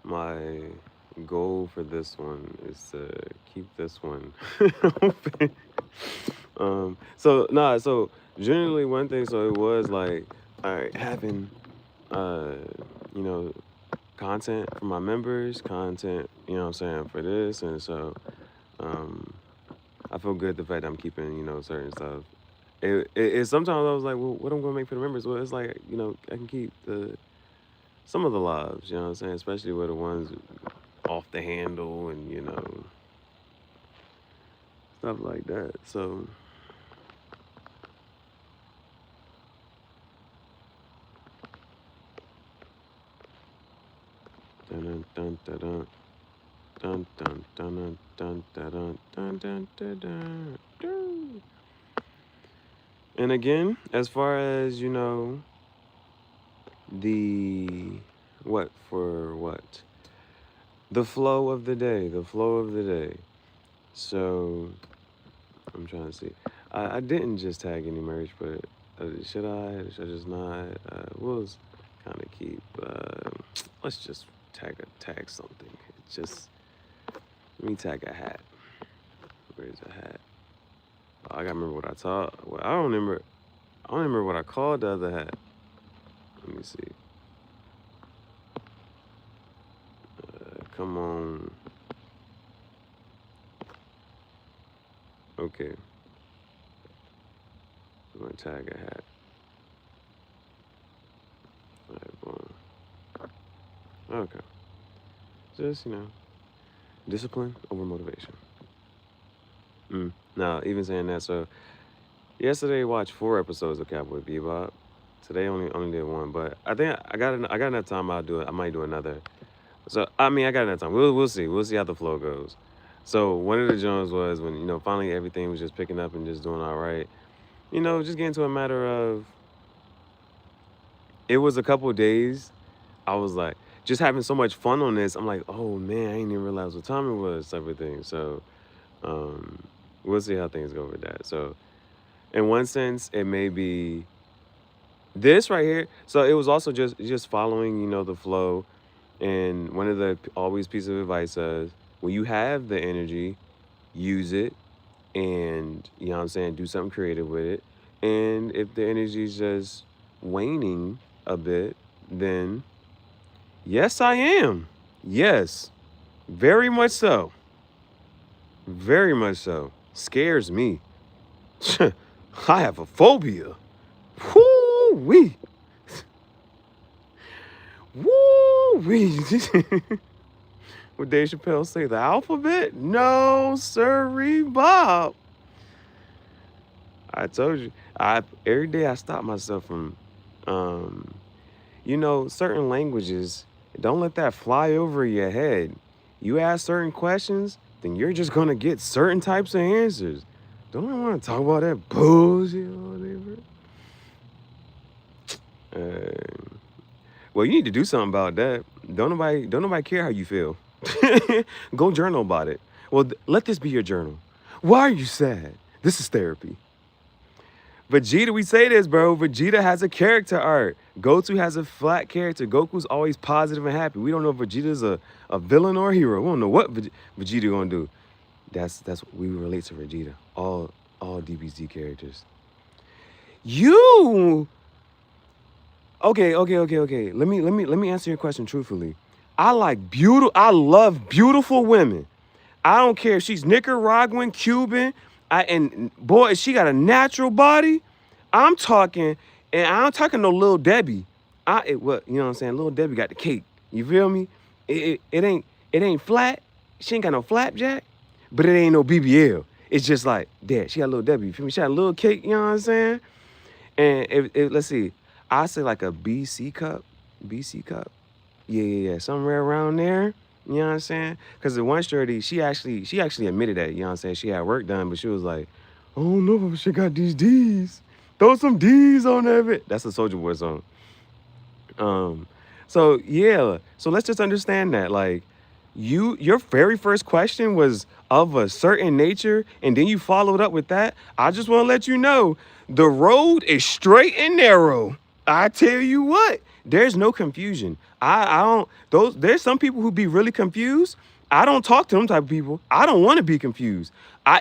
my goal for this one is to keep this one open. So generally one thing, so it was like, all right, having uh, you know, content for my members, content, you know what I'm saying, for this, and so um I feel good the fact that I'm keeping, certain stuff. It sometimes I was like, well, what I'm gonna make for the members? Well, it's like, I can keep the some of the lives, you know what I'm saying, especially with the ones off the handle and stuff like that. So dun dun dun dun dun dun dun dun dun dun dun dun dun dun. And again, as far as the what the flow of the day, So I'm trying to see. I didn't just tag any merch, but should I? Should I just not? We'll kind of keep. Let's just tag something. Just let me tag a hat. Where's a hat? Oh, I gotta remember what I taught. Well, I don't remember. I don't remember what I called the other hat. Let me see. Come on. Okay. I'm gonna tag a hat. All right, boom. Okay. Just, discipline over motivation. Now, even saying that, so yesterday I watched 4 episodes of Cowboy Bebop. Today only did 1, but I think I got enough time. I'll do it. I might do another. So I mean, I got enough time. We'll see. We'll see how the flow goes. So one of the Jones was when finally everything was just picking up and just doing all right. Just getting to a matter of. It was a couple of days. I was like just having so much fun on this. I'm like, oh man, I didn't even realize what time it was, type of thing. So we'll see how things go with that. So in one sense, it may be this right here. So it was also just following, the flow. And one of the always piece of advice is when you have the energy, use it, and you know what I'm saying, do something creative with it. And if the energy is just waning a bit, then yes, I am. Yes, very much so. Very much so. Scares me. I have a phobia. Woo-wee. Woo-wee. What Dave Chappelle say? The alphabet? No, sirree, Bob. I told you. Every day I stop myself from, certain languages. Don't let that fly over your head. You ask certain questions, then you're just gonna get certain types of answers. Don't I want to talk about that bullshit all day, bro? Well, you need to do something about that. Don't nobody care how you feel. Go journal about it. Well, let this be your journal. Why are you sad? This is therapy. Vegeta, we say this, bro. Vegeta has a character arc. Goku has a flat character. Goku's always positive and happy. We don't know if Vegeta's a villain or a hero. We don't know what Vegeta gonna do. That's what we relate to Vegeta. All DBZ characters. You okay. Let me answer your question truthfully. I love beautiful women. I don't care if she's Nicaraguan, Cuban, and boy, if she got a natural body, I'm talking, and I'm talking no Lil Debbie. You know what I'm saying? Lil Debbie got the cake. You feel me? It ain't flat. She ain't got no flapjack, but it ain't no BBL. It's just like that. She got Lil Debbie. You feel me? She got a little cake. You know what I'm saying? And if let's see, I say like a BC cup. Yeah. Somewhere around there. You know what I'm saying? Because the one shorty, she actually admitted that, you know what I'm saying? She had work done, but she was like, oh no, she got these D's. Throw some D's on that bit. That's a Soulja Boy song. So yeah. So let's just understand that. Like, your very first question was of a certain nature, and then you followed up with that. I just want to let you know the road is straight and narrow. I tell you what, There's no confusion. I don't those there's some people who be really confused. I don't talk to them type of people. I don't want to be confused.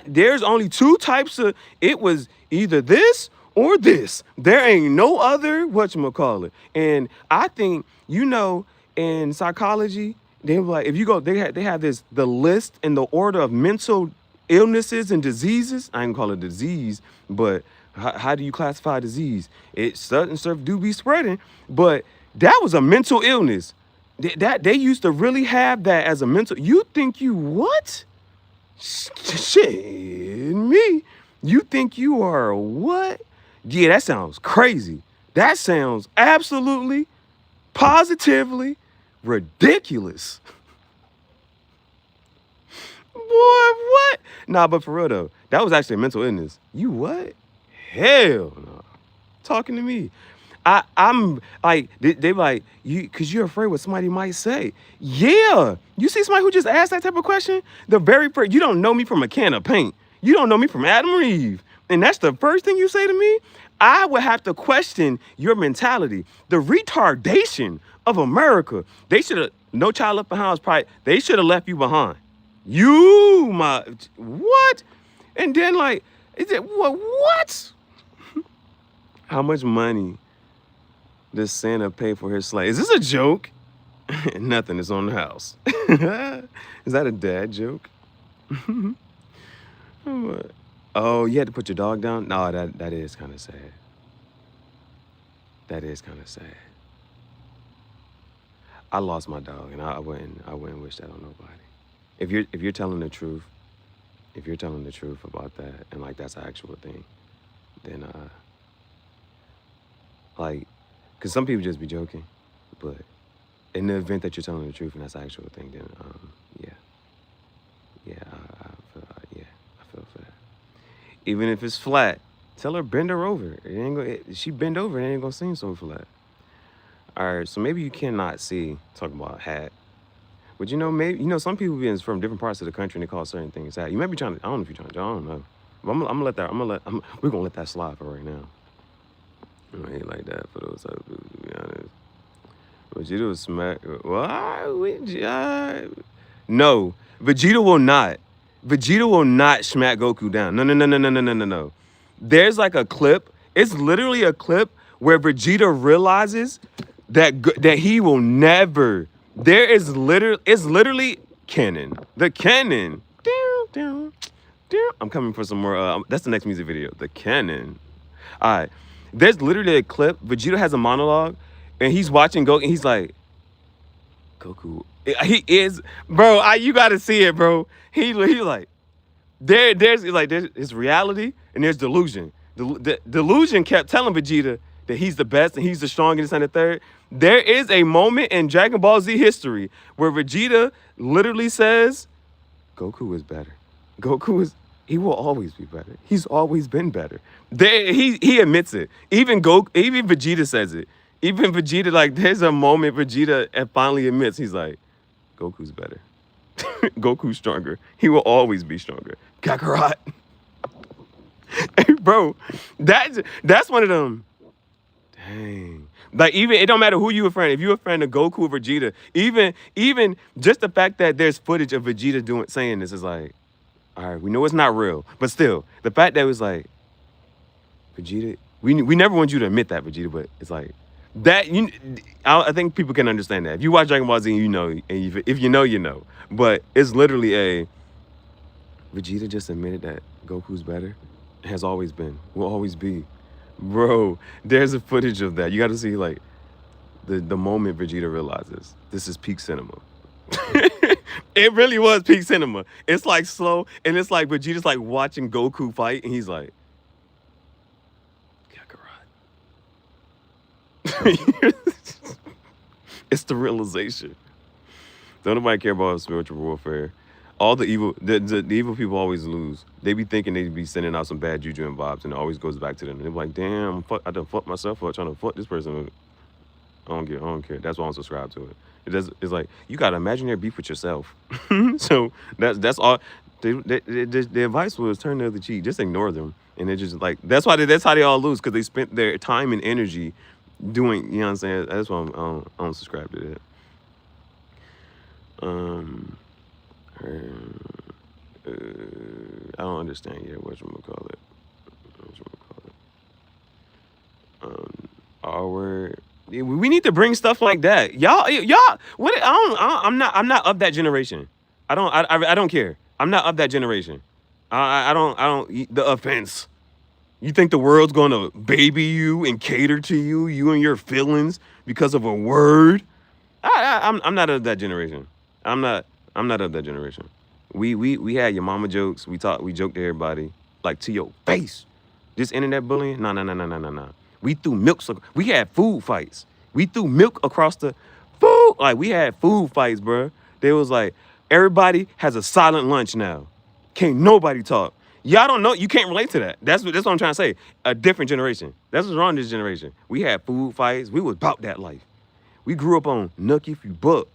There's only two types of it was either this or this. There ain't no other whatchamacallit. And I think, in psychology, they were like, if you go, they have this the list in the order of mental illnesses and diseases. I ain't call it disease, but how do you classify disease? It certain stuff do be spreading, but that was a mental illness. That they used to really have that as a mental. You think you what? Shit, me. You think you are what? Yeah, that sounds crazy. That sounds absolutely, positively ridiculous. Boy, what? Nah, but for real though, that was actually a mental illness. You what? Hell no. Talking to me. I'm like, they like, because you're afraid what somebody might say. Yeah. You see somebody who just asked that type of question? You don't know me from a can of paint. You don't know me from Adam and Eve. And that's the first thing you say to me? I would have to question your mentality. The retardation of America. They should have, no child left behind was probably, they should have left you behind. What? And then like, is it, what? How much money does Santa pay for his sleigh? Is this a joke? Nothing is on the house. Is that a dad joke? Oh, you had to put your dog down? No, that is kind of sad. That is kind of sad. I lost my dog, and I wouldn't wish that on nobody. If you're telling the truth, about that, and like that's an actual thing, then like, because some people just be joking, but in the event that you're telling the truth and that's an actual thing, then I feel for that. Even if it's flat, tell her bend her over. She bend over, it ain't gonna seem so flat. All right, so maybe you cannot see. Talking about hat, but maybe some people be from different parts of the country and they call certain things hat. You might be trying to. I don't know if you're trying to. I don't know. But we're gonna let that slide for right now. I ain't like that for those other people, to be honest. Vegeta was smack. No, Vegeta will not. Vegeta will not smack Goku down. No. There's like a clip. It's literally a clip where Vegeta realizes that he will never. It's literally canon. The canon. I'm coming for some more. That's the next music video. The canon. All right. There's literally a clip. Vegeta has a monologue, and he's watching Goku, and he's like, Goku. He is, bro. You gotta see it, bro. He like, there's reality and there's delusion. The delusion kept telling Vegeta that he's the best and he's the strongest and the third. There is a moment in Dragon Ball Z history where Vegeta literally says, Goku is better. He will always be better. He's always been better. He admits it. Even Vegeta says it. Even Vegeta, like, there's a moment Vegeta finally admits, he's like, Goku's better. Goku's stronger. He will always be stronger. Kakarot. Hey, bro, that's one of them. Dang. Like, even, it don't matter who you a friend. If you're a friend of Goku or Vegeta, even just the fact that there's footage of Vegeta saying this is like, all right, we know it's not real, but still, the fact that it was like, Vegeta, we never want you to admit that, Vegeta, but it's like, that, I think people can understand that. If you watch Dragon Ball Z, you know, and if you know, you know. But it's literally Vegeta just admitted that Goku's better, has always been, will always be. Bro, there's a footage of that. You got to see, like, the moment Vegeta realizes this is peak cinema. It really was peak cinema. It's like slow, and it's like Vegeta's like watching Goku fight, and he's like, Kakarot. It's the realization. Don't nobody care about spiritual warfare. All the evil people always lose. They be thinking they be sending out some bad juju and vibes, and it always goes back to them. And they're like, damn, I done fucked myself up trying to fuck this person. I don't care. That's why I don't subscribe to it. It's like, you got to imaginary beef with yourself. So that's all. The advice was turn the other cheek. Just ignore them. And it just like, that's how they all lose, because they spent their time and energy doing, you know what I'm saying? That's why I don't subscribe to that. Um, uh, I don't understand yet. What you gonna call it? What you gonna call it? Our word. Yeah, we need to bring stuff like that. Y'all. What? I'm not of that generation. I don't care. I'm not of that generation. I don't. The offense. You think the world's gonna baby you and cater to you and your feelings because of a word? I'm not of that generation. I'm not I'm not of that generation. We had your mama jokes. We joked to everybody like to your face. This internet bullying? No, no, no, no, no, no, no. We threw milk. We had food fights. We threw milk across the food. Like we had food fights, bro. They was like everybody has a silent lunch now. Can't nobody talk. Y'all don't know. You can't relate to that. That's what I'm trying to say. A different generation. That's what's wrong with this generation. We had food fights. We was about that life. We grew up on Nucky if you buck.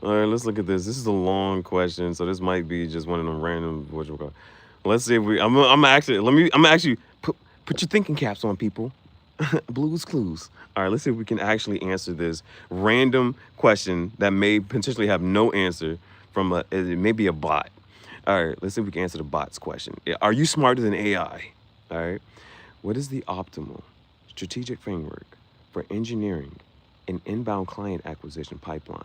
All right, let's look at this. This is a long question, so this might be just one of them random what you call. Let's see if we. I'm actually put your thinking caps on, people. Blues Clues. All right, let's see if we can actually answer this random question that may potentially have no answer from it may be a bot. All right, let's see if we can answer the bot's question. Are you smarter than AI? All right. What is the optimal strategic framework for engineering an inbound client acquisition pipeline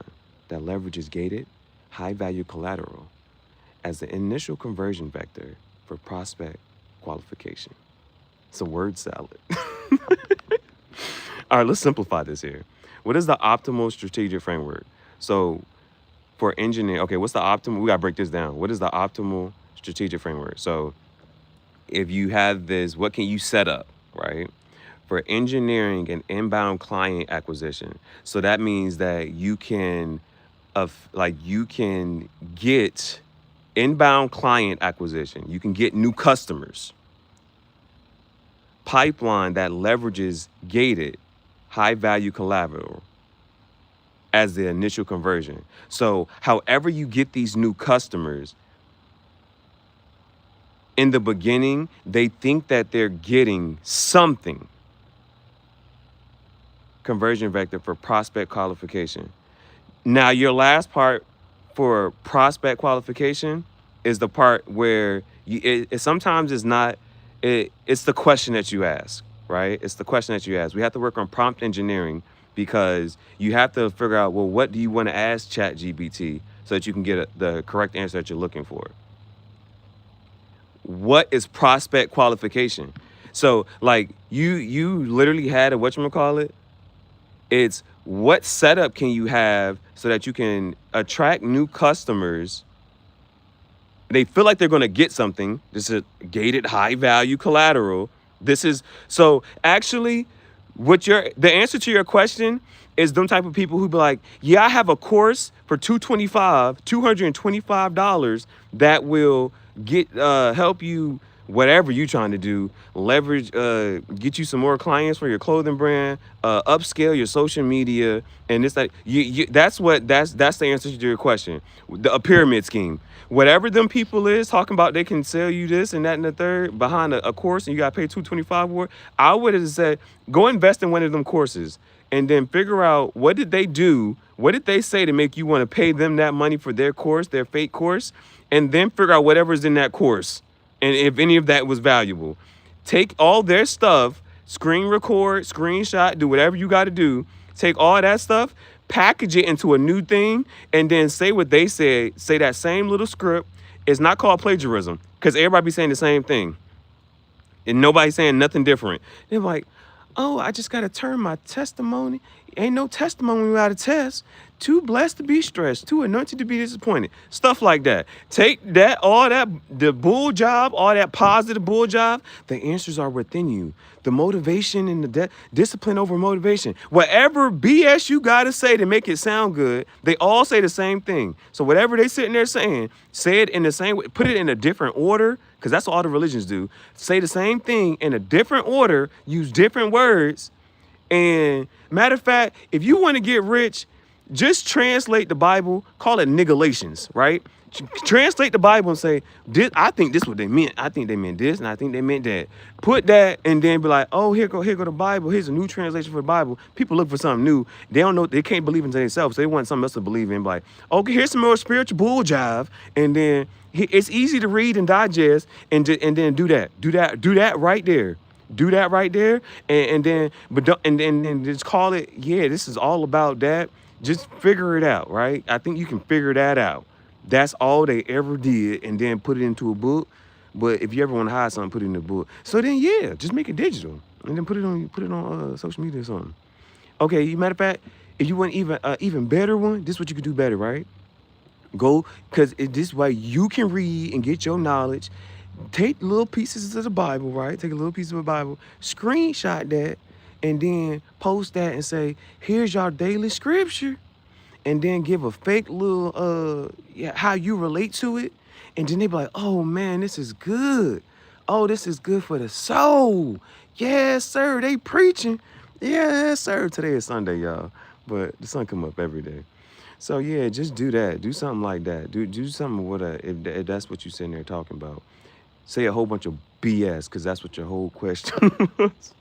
that leverages gated, high-value collateral as the initial conversion vector for prospect qualification? It's a word salad. All right, let's simplify this here. What is the optimal strategic framework? So for engineering, okay, what's the optimal? We gotta break this down. What is the optimal strategic framework? So if you have this, what can you set up, right? For engineering an inbound client acquisition. So that means that you can you can get inbound client acquisition. You can get new customers. Pipeline that leverages gated high value collateral as the initial conversion. So however you get these new customers, in the beginning, they think that they're getting something. Conversion vector for prospect qualification. Now, your last part for prospect qualification is the part where it sometimes is not, it's the question that you ask, right? It's the question that you ask. We have to work on prompt engineering because you have to figure out, well, what do you want to ask ChatGPT so that you can get the correct answer that you're looking for? What is prospect qualification? So like you literally had a whatchamacallit. It's what setup can you have so that you can attract new customers. They feel like they're going to get something. This is gated high value collateral. This is so actually the answer to your question is them type of people who be like, yeah, I have a course for $225 that will help you whatever you trying to do, leverage, get you some more clients for your clothing brand, upscale your social media, and it's like that's the answer to your question. A pyramid scheme. Whatever them people is talking about, they can sell you this and that and the third behind a course, and you got to pay $225 for it. I would have said, go invest in one of them courses, and then figure out what did they do, what did they say to make you want to pay them that money for their course, their fake course, and then figure out whatever's in that course. And if any of that was valuable, take all their stuff, screen record, screenshot, do whatever you got to do. Take all that stuff, package it into a new thing, and then say what they said. Say that same little script. It's not called plagiarism because everybody be saying the same thing. And nobody's saying nothing different. They're like, oh, I just got to turn my testimony. Ain't no testimony without a test. Too blessed to be stressed. Too anointed to be disappointed. Stuff like that. Take that, the bull job, all that positive bull job. The answers are within you. The motivation and the discipline over motivation. Whatever BS you got to say to make it sound good, they all say the same thing. So whatever they sitting there saying, say it in the same way. Put it in a different order, because that's what all the religions do. Say the same thing in a different order. Use different words. And matter of fact, if you want to get rich, just translate the Bible, call it nigalations, right? Translate the Bible and say, this, I think this what they meant. I think they meant this, and I think they meant that. Put that, and then be like, oh, here go the Bible. Here's a new translation for the Bible. People look for something new. They don't know. They can't believe in themselves. So they want something else to believe in. Like, okay, here's some more spiritual bull jive, and then it's easy to read and digest, and then do that right there. Do that right there, and then but don't, and just call it. Yeah, this is all about that. Just figure it out, right? I think you can figure that out. That's all they ever did, and then put it into a book. But if you ever want to hide something, put it in a book. So then, yeah, just make it digital, and then put it on social media or something. Okay, matter of fact, if you want even better one, this is what you could do better, right? Go, because this way you can read and get your knowledge. Take little pieces of the Bible, right? Take a little piece of the Bible, screenshot that, and then post that and say, here's your daily scripture. And then give a fake little how you relate to it. And then they be like, oh man, this is good. Oh, this is good for the soul. Yes, sir. They preaching. Yes, sir. Today is Sunday, y'all. But the sun come up every day. So yeah, just do that. Do something like that. Do something with if that's what you're sitting there talking about. Say a whole bunch of BS, because that's what your whole question was.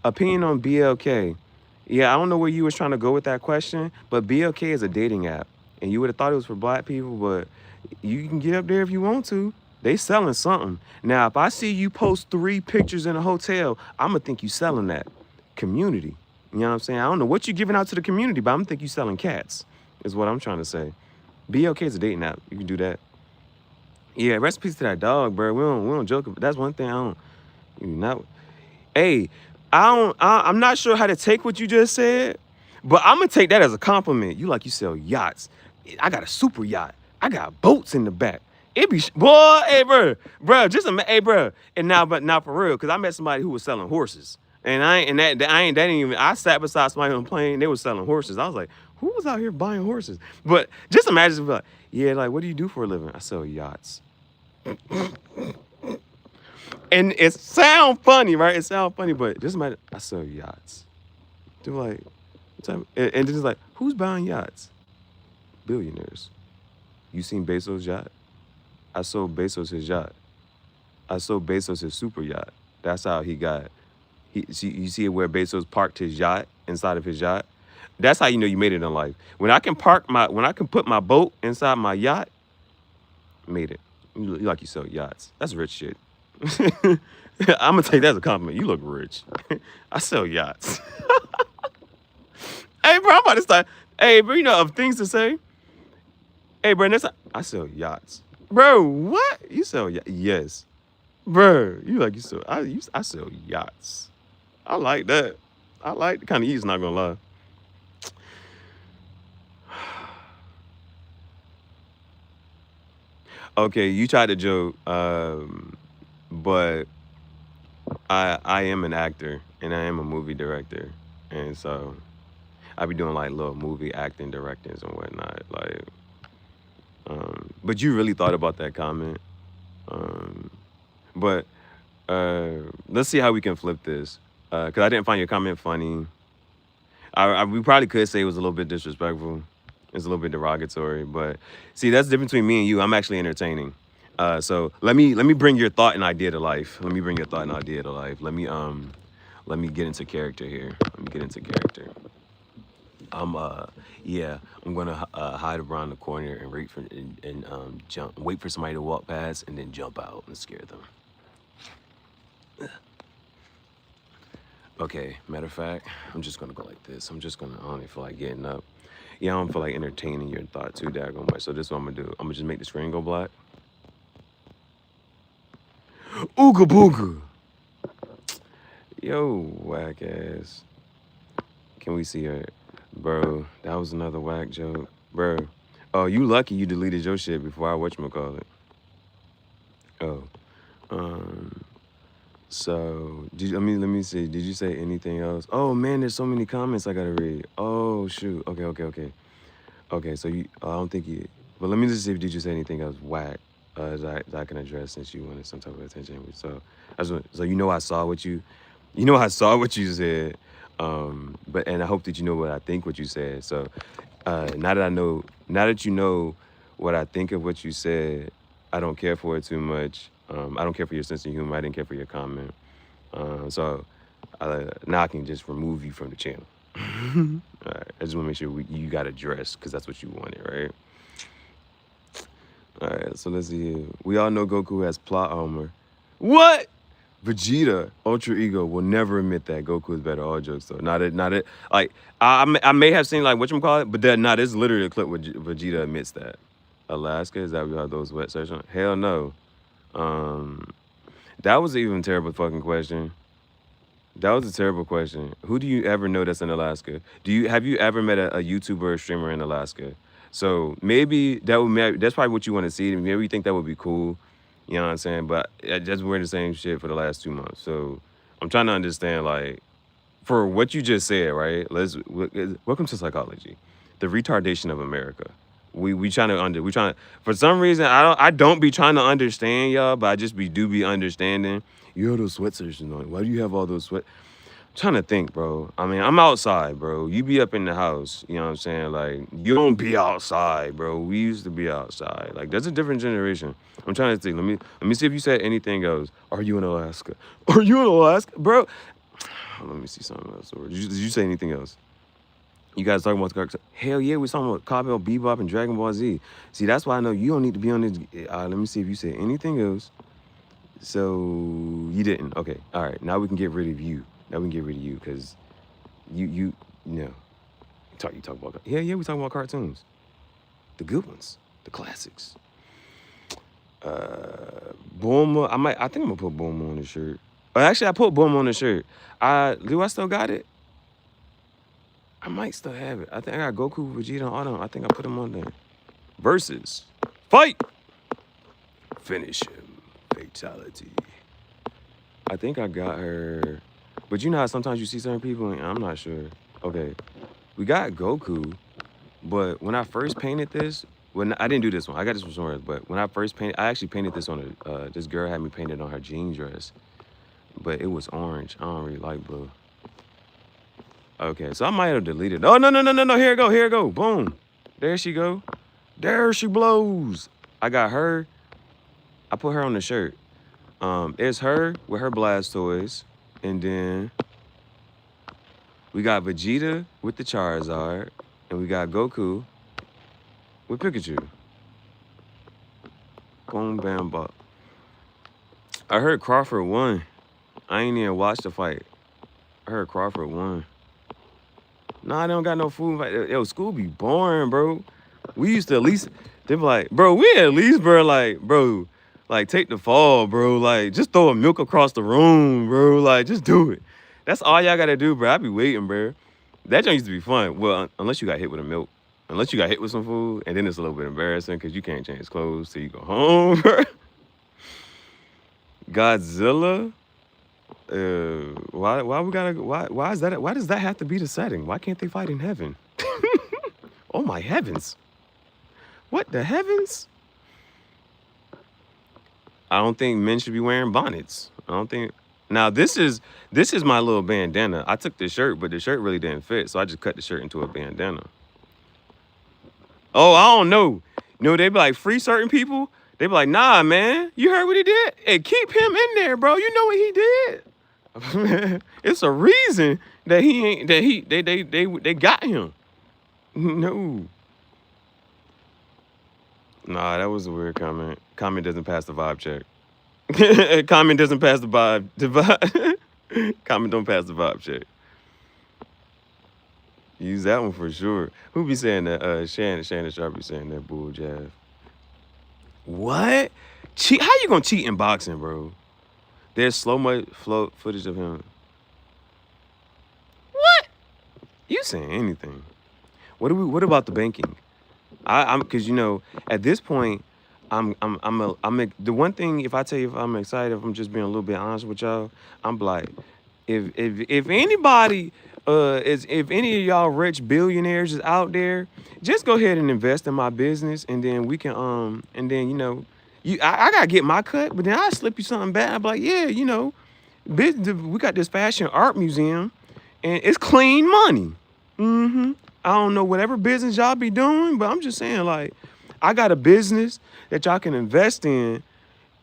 Opinion on BLK. Yeah, I don't know where you was trying to go with that question, but BLK is a dating app. And you would have thought it was for black people, but you can get up there if you want to. They selling something. Now, if I see you post 3 pictures in a hotel, I'm going to think you selling that. Community. You know what I'm saying? I don't know what you're giving out to the community, but I'm going to think you selling cats, is what I'm trying to say. BLK is a dating app. You can do that. Yeah, rest in peace to that dog, bro. We don't joke about. That's one thing I don't. You not. Hey, I'm not sure how to take what you just said, but I'm gonna take that as a compliment. You sell yachts. I got a super yacht. I got boats in the back. It be boy, hey bro, hey bro. And now for real, cause I met somebody who was selling horses, and I sat beside somebody on a plane. They were selling horses. I was like, who was out here buying horses? But just imagine, like, yeah, like, what do you do for a living? I sell yachts. And it sound funny, right? It sound funny, but just imagine, I sell yachts. They're like, and then it's like, who's buying yachts? Billionaires. You seen Bezos' yacht? I sold Bezos his yacht. I sold Bezos his super yacht. That's how he got. You see where Bezos parked his yacht inside of his yacht? That's how you know you made it in life. When I can put my boat inside my yacht, made it. You sell yachts. That's rich shit. I'm gonna take that as a compliment. You look rich. I sell yachts. Hey, bro, I'm about to start. Hey, bro, of things to say. Hey, bro, I sell yachts. Bro, what? You sell yachts? Yes. Bro, I sell yachts. I like that. I like the kind of ease, not gonna lie. Okay, you tried to joke, but I am an actor and I am a movie director, and so I be doing like little movie acting, directings and whatnot. Like, but you really thought about that comment, but let's see how we can flip this, because I didn't find your comment funny. We probably could say it was a little bit disrespectful. It's a little bit derogatory, but see, that's the difference between me and you. I'm actually entertaining. So let me bring your thought and idea to life. Let me get into character here. I'm gonna hide around the corner and wait for somebody to walk past and then jump out and scare them. Okay, matter of fact, I'm just gonna go like this. I don't even feel like getting up. Yeah, I don't feel like entertaining your thought too daggone much. So this is what I'm gonna do. I'm gonna just make the screen go black. Ooga booga. Yo, whack ass. Can we see her? Bro, that was another whack joke. Bro. Oh, you lucky you deleted your shit before I whatchamacallit. Oh. So, let me see. Did you say anything else? Oh man, there's so many comments I gotta read. Oh shoot. Okay. Okay, so I don't think you. But let me just see if did you say anything else whack that I can address since you wanted some type of attention. So I saw what you said. And I hope that you know what I think what you said. So Now that you know what I think of what you said, I don't care for it too much. I don't care for your sense of humor. I didn't care for your comment. So now I can just remove you from the channel. All right, I just want to make sure you got addressed because that's what you wanted, right? All right, so let's see here. We all know Goku has plot armor. What? Vegeta, Ultra Ego, will never admit that Goku is better. All jokes though. Not it. Like I may have seen like whatchamacallit, but this is literally a clip where Vegeta admits that. Alaska, is that we have those wet search on? Hell no. That was an even terrible fucking question. That was a terrible question. Who do you ever know that's in Alaska? Have you ever met a YouTuber or streamer in Alaska? So maybe that's probably what you want to see. Maybe you think that would be cool. You know what I'm saying? But I just wearing the same shit for the last 2 months. So I'm trying to understand, like, for what you just said, right? Welcome to psychology, the retardation of America. We trying to for some reason I don't be trying to understand y'all, but I just do be understanding. You have those sweatshirts on. Why do you have all those sweat? I'm trying to think, bro. I mean, I'm outside, bro. You be up in the house. You know what I'm saying? Like, you don't be outside, bro. We used to be outside. Like, that's a different generation. I'm trying to think. Let me see if you said anything else. Are you in Alaska? Are you in Alaska, bro? Let me see something else. Did you say anything else? You guys talking about the cartoon? Hell yeah, we're talking about Cowboy Bebop and Dragon Ball Z. See, that's why I know you don't need to be on this. Let me see if you said anything else. So you didn't. Okay. All right. Now we can get rid of you. Now we can get rid of you because you know. You talk about we talking about cartoons, the good ones, the classics. Bulma. I think I'm gonna put Bulma on the shirt. Actually, I put Bulma on the shirt. Do I still got it? I might still have it. I think I got Goku, Vegeta, and all them. I think I put them on there. Versus. Fight! Finish him. Fatality. I think I got her. But you know how sometimes you see certain people and I'm not sure. Okay. We got Goku. But when I first painted this, I didn't do this one. I got this one somewhere. But when I first painted, I actually painted this on this girl had me painted on her jean dress. But it was orange. I don't really like blue. Okay, so I might have deleted. Oh, no. Here it go. Boom. There she go. There she blows. I got her. I put her on the shirt. It's her with her Blastoise. And then we got Vegeta with the Charizard. And we got Goku with Pikachu. Boom, bam, bop. I heard Crawford won. I ain't even watched the fight. I heard Crawford won. Nah, they don't got no food. Yo, school be boring, bro. We used to at least, they be like, bro, we at least, bro, like take the fall, bro. Like, just throw a milk across the room, bro. Like, just do it. That's all y'all gotta do, bro. I be waiting, bro. That joint used to be fun. Well, unless you got hit with a milk. Unless you got hit with some food, and then it's a little bit embarrassing because you can't change clothes till you go home, bro. Godzilla. Why is that? Why does that have to be the setting? Why can't they fight in heaven? Oh my heavens! What the heavens? I don't think men should be wearing bonnets. I don't think. Now this is my little bandana. I took the shirt, but the shirt really didn't fit, so I just cut the shirt into a bandana. Oh, I don't know. You know, they be like, free certain people. They be like, nah, man. You heard what he did? Hey, keep him in there, bro. You know what he did. It's a reason that they got him. No. Nah, that was a weird comment. Comment doesn't pass the vibe check. Comment doesn't pass the vibe. Comment don't pass the vibe check. Use that one for sure. Who be saying that? Shannon Sharp be saying that bull jazz. What? Cheat? How you gonna cheat in boxing, bro? There's slow-mo footage of him. What? You saying anything? What about the banking? I'm because you know at this point the one thing, if I tell you if I'm excited, if I'm just being a little bit honest with y'all, I'm like, if anybody if any of y'all rich billionaires is out there, just go ahead and invest in my business, and then we can and then you know I gotta get my cut, but then I'll slip you something back. I'm like, yeah, you know, we got this fashion art museum, and it's clean money. I don't know whatever business y'all be doing, but I'm just saying, like, I got a business that y'all can invest in,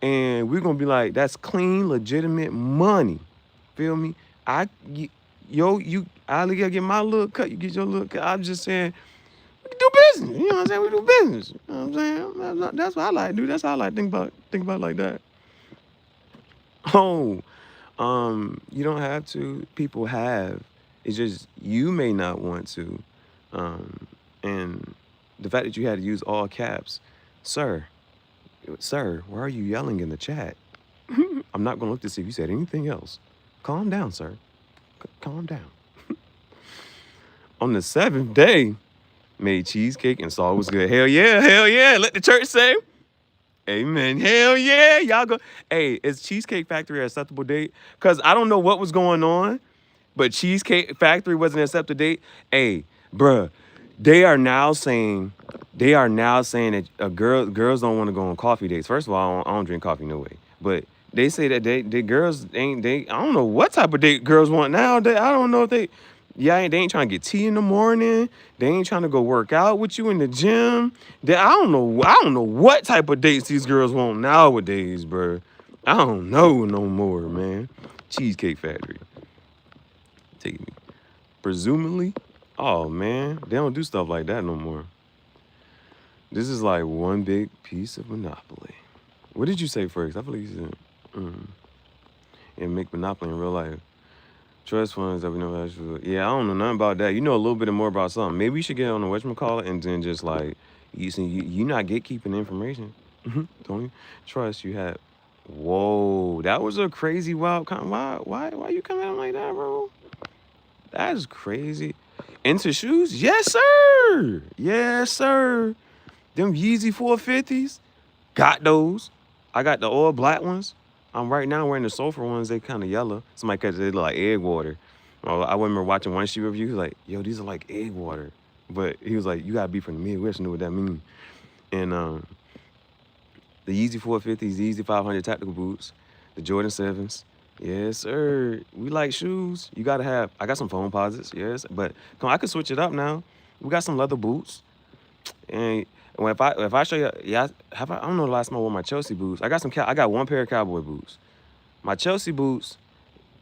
and we're gonna be like, that's clean, legitimate money. Feel me? I, y- I get my little cut, you get your little cut. I'm just saying, we can do business. You know what I'm saying? We do business. You know what I'm saying? That's what I like to do. That's how I like to think about it like that. Oh, you don't have to. People have. It's just you may not want to. Um, and the fact that you had to use all caps, sir, sir, why are you yelling in the chat? I'm not gonna look to see if you said anything else. Calm down, sir. Calm down. On the seventh day, made cheesecake and saw it was good. Hell yeah, hell yeah. Let the church say. Amen. Hell yeah. Y'all go. Hey, is Cheesecake Factory an acceptable date? Because I don't know what was going on, but Cheesecake Factory wasn't an acceptable date. Hey, bruh, they are now saying that girls don't want to go on coffee dates. First of all, I don't drink coffee no way. But they say that they girls ain't they I don't know what type of date girls want now. I don't know if they ain't trying to get tea in the morning. They ain't trying to go work out with you in the gym. I don't know what type of dates these girls want nowadays, bro. I don't know no more, man. Cheesecake Factory. Take me. Presumably. Oh man, they don't do stuff like that no more. This is like one big piece of Monopoly. What did you say first? I feel like you said, and make Monopoly in real life. Trust funds that we know actually. Yeah, I don't know nothing about that. You know a little bit more about something. Maybe you should get on the whatchamacallit and then just like you not gatekeeping information. Don't you? Trust you have. Whoa, that was a crazy wild why you coming out like that, bro? That is crazy. Into shoes? Yes, sir. Yes, sir. Them Yeezy 450s. Got those. I got the all black ones. I'm right now wearing the sulfur ones. They kind of yellow. Somebody because they look like egg water. Well, I remember watching one shoe review. He was like, "Yo, these are like egg water," but he was like, "You gotta be from the Midwest to know what that means." And the Yeezy 450s, the Yeezy 500 tactical boots, the Jordan 7s. Yes, sir. We like shoes. You gotta have. I got some foam posits. Yes, but come on, I could switch it up now. We got some leather boots. And if I show you, yeah, I don't know the last time I wore my Chelsea boots. I got one pair of cowboy boots. My Chelsea boots,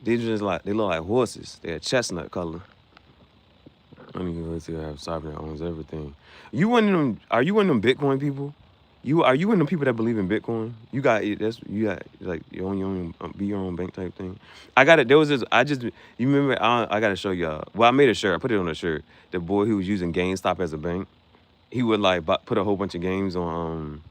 they look like horses. They're chestnut color. I mean, let's see, I have cyber that owns everything. You one of them? Are you one of them Bitcoin people? Are you one of them people that believe in Bitcoin? You got like be your own bank type thing. I got it. There was this. You remember? I got to show y'all. Well, I made a shirt. I put it on a shirt. The boy who was using GameStop as a bank. He would like put a whole bunch of games on.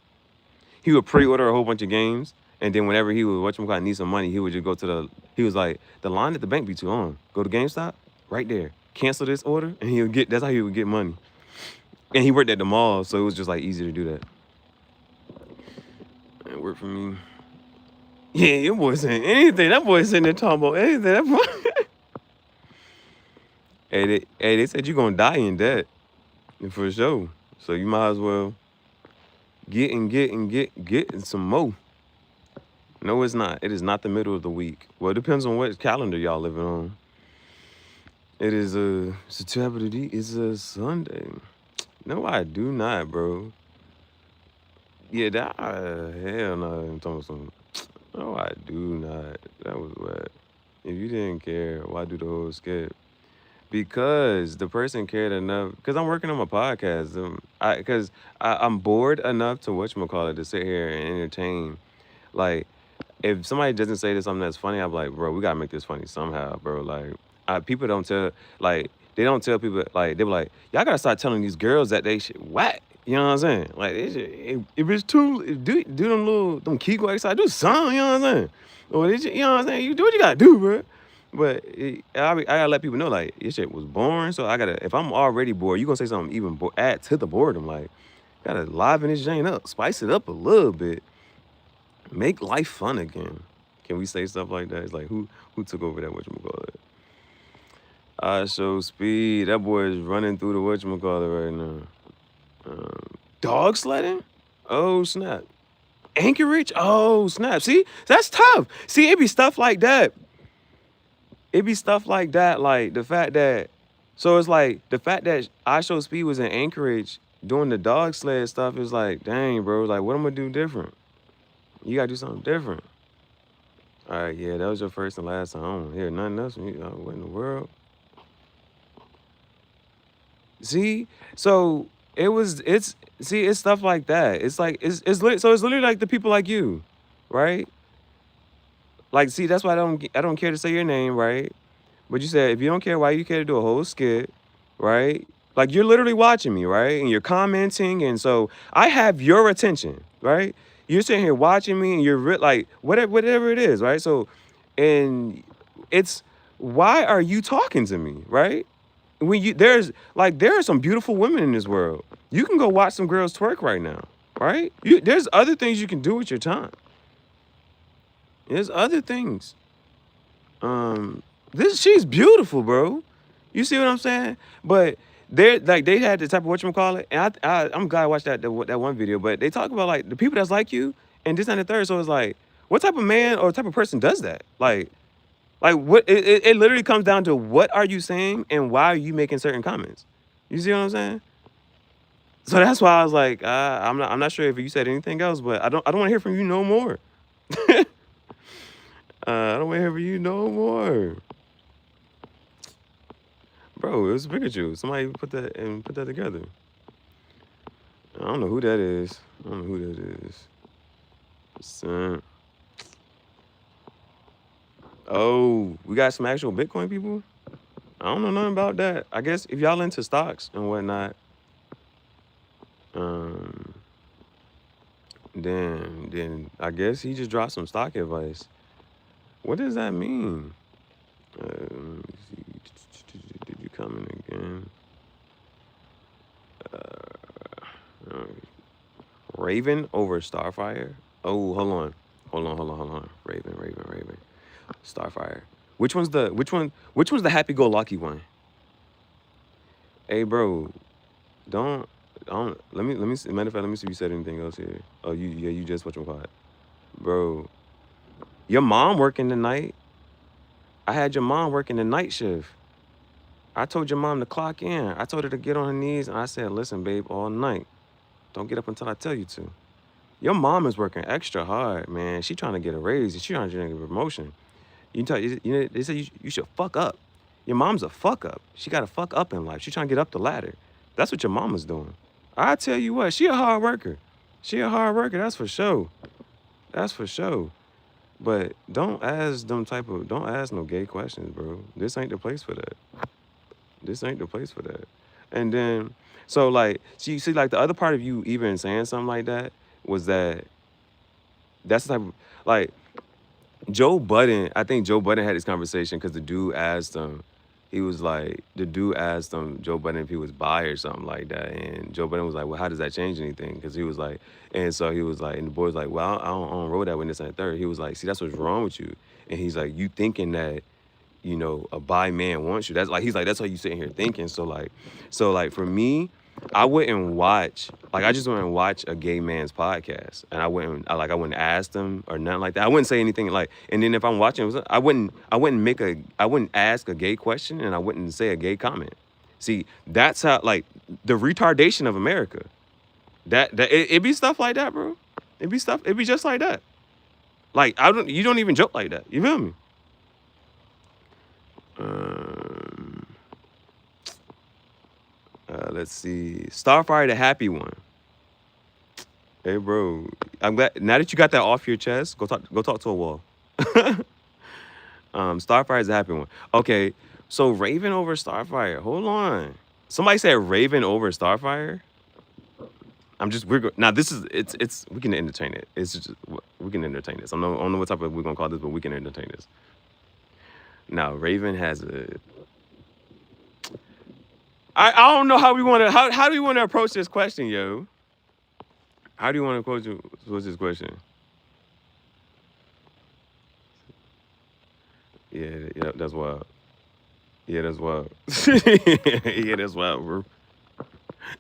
He would pre-order a whole bunch of games, and then whenever he would need some money, he would just go to the. He was like, the line at the bank be too long. Go to GameStop, right there. Cancel this order, and he'll get. That's how he would get money. And he worked at the mall, so it was just like easy to do that. It worked for me. Yeah, your boy saying anything. That boy sitting there talking about anything. That boy. They said you're gonna die in debt, for sure. So you might as well getting some more. No, it's not. It is not the middle of the week. Well, it depends on what calendar y'all living on. It is it's a Sunday. No, I do not, bro. Yeah, hell no. I'm talking about some. No, I do not. That was wet. If you didn't care, why do the whole skip? Because the person cared enough. Because I'm working on my podcast. I'm bored enough to whatchamacallit to sit here and entertain. Like, if somebody doesn't say this something that's funny, I'm like, bro, we gotta make this funny somehow, bro. Like, people don't tell, like, they don't tell people, like, they be like, y'all gotta start telling these girls that they shit whack. You know what I'm saying? Like, if it's too, do them Kegel exercise, do something, you know what I'm saying? Or, you know what I'm saying? You do what you gotta do, bro. But I gotta let people know, like, this shit was boring. So if I'm already bored, you gonna say something even add to the boredom. Like, gotta liven this Jane up, spice it up a little bit, make life fun again. Can we say stuff like that? It's like, who took over that whatchamacallit? I show speed. That boy is running through the whatchamacallit right now. Dog sledding? Oh, snap. Anchorage? Oh, snap. See? That's tough. See, it be stuff like that. It be stuff like that, like the fact that So it's like the fact that I Show Speed was in Anchorage doing the dog sled stuff is like, dang, bro. Like, what am I gonna do different? You gotta do something different. All right, yeah, that was your first and last time. I don't hear nothing else from you. What in the world? See, so it's stuff like that. It's like so it's literally like the people like you, right? Like, see, that's why I don't care to say your name, right? But you said if you don't care, why you care to do a whole skit, right? Like you're literally watching me, right? And you're commenting, and so I have your attention, right? You're sitting here watching me, and you're like whatever it is, right? So, and it's why are you talking to me, right? When you there are some beautiful women in this world. You can go watch some girls twerk right now, right? There's other things you can do with your time. There's other things. Um, she's beautiful, bro. You see what I'm saying? But they had the type of whatchamacallit, and I'm glad I watched that one video. But they talk about like the people that's like you and this and the third. So it's like, what type of man or type of person does that? Like what? It literally comes down to what are you saying and why are you making certain comments? You see what I'm saying? So that's why I was like, I'm not sure if you said anything else, but I don't want to hear from you no more. I don't want to hear from you no more. Bro, it was Pikachu. Somebody put that together. I don't know who that is. I don't know who that is. Son. Oh, we got some actual Bitcoin people? I don't know nothing about that. I guess if y'all into stocks and whatnot, um, then I guess he just dropped some stock advice. What does that mean? Let me see. Did you come in again? Uh, Raven over Starfire? Oh, hold on. Raven. Starfire. Which one's the happy-go-lucky one? Hey, bro, don't let me see. Matter of fact, let me see if you said anything else here. Oh, you just whatchamacallit. Bro, your mom working tonight. I had your mom working the night shift. I told your mom to clock in. I told her to get on her knees, and I said, listen, babe, all night. Don't get up until I tell you to. Your mom is working extra hard, man. She trying to get a raise. She trying to get a promotion. They say you should fuck up. Your mom's a fuck up. She got to fuck up in life. She trying to get up the ladder. That's what your mama's doing. I tell you what, she a hard worker. She a hard worker, that's for sure. That's for sure. But don't ask no gay questions, bro. This ain't the place for that. This ain't the place for that. And then, so like, see, like the other part of you even saying something like that was that's the type of, like, Joe Budden, I think Joe Budden had this conversation because the dude asked him, Joe Budden if he was bi or something like that. And Joe Budden was like, well, how does that change anything? Because he was like, and so he was like, and the boy was like, well, I don't roll that with this and the third. He was like, see, that's what's wrong with you. And he's like, you thinking that, a bi man wants you. That's like, he's like, that's how you sitting here thinking. So like for me, I wouldn't watch, like I just wouldn't watch a gay man's podcast. And I wouldn't ask them or nothing like that. I wouldn't say anything like, and then if I'm watching, I wouldn't ask a gay question and I wouldn't say a gay comment. See, that's how, like, the retardation of America. It be stuff like that, bro. It be just like that. Like, you don't even joke like that. You feel me? Let's see. Starfire, the happy one. Hey, bro. I'm glad now that you got that off your chest. Go talk to a wall. Starfire is the happy one. Okay, so Raven over Starfire. Hold on. Somebody said Raven over Starfire. Now this is it's we can entertain it. It's just we can entertain this. I don't know what type of we're gonna call this, but we can entertain this. Now Raven has a. I don't know how do we want to approach this question, yo? How do you want to approach this question? Yeah, that's wild. Yeah, that's wild. Yeah, that's wild, bro.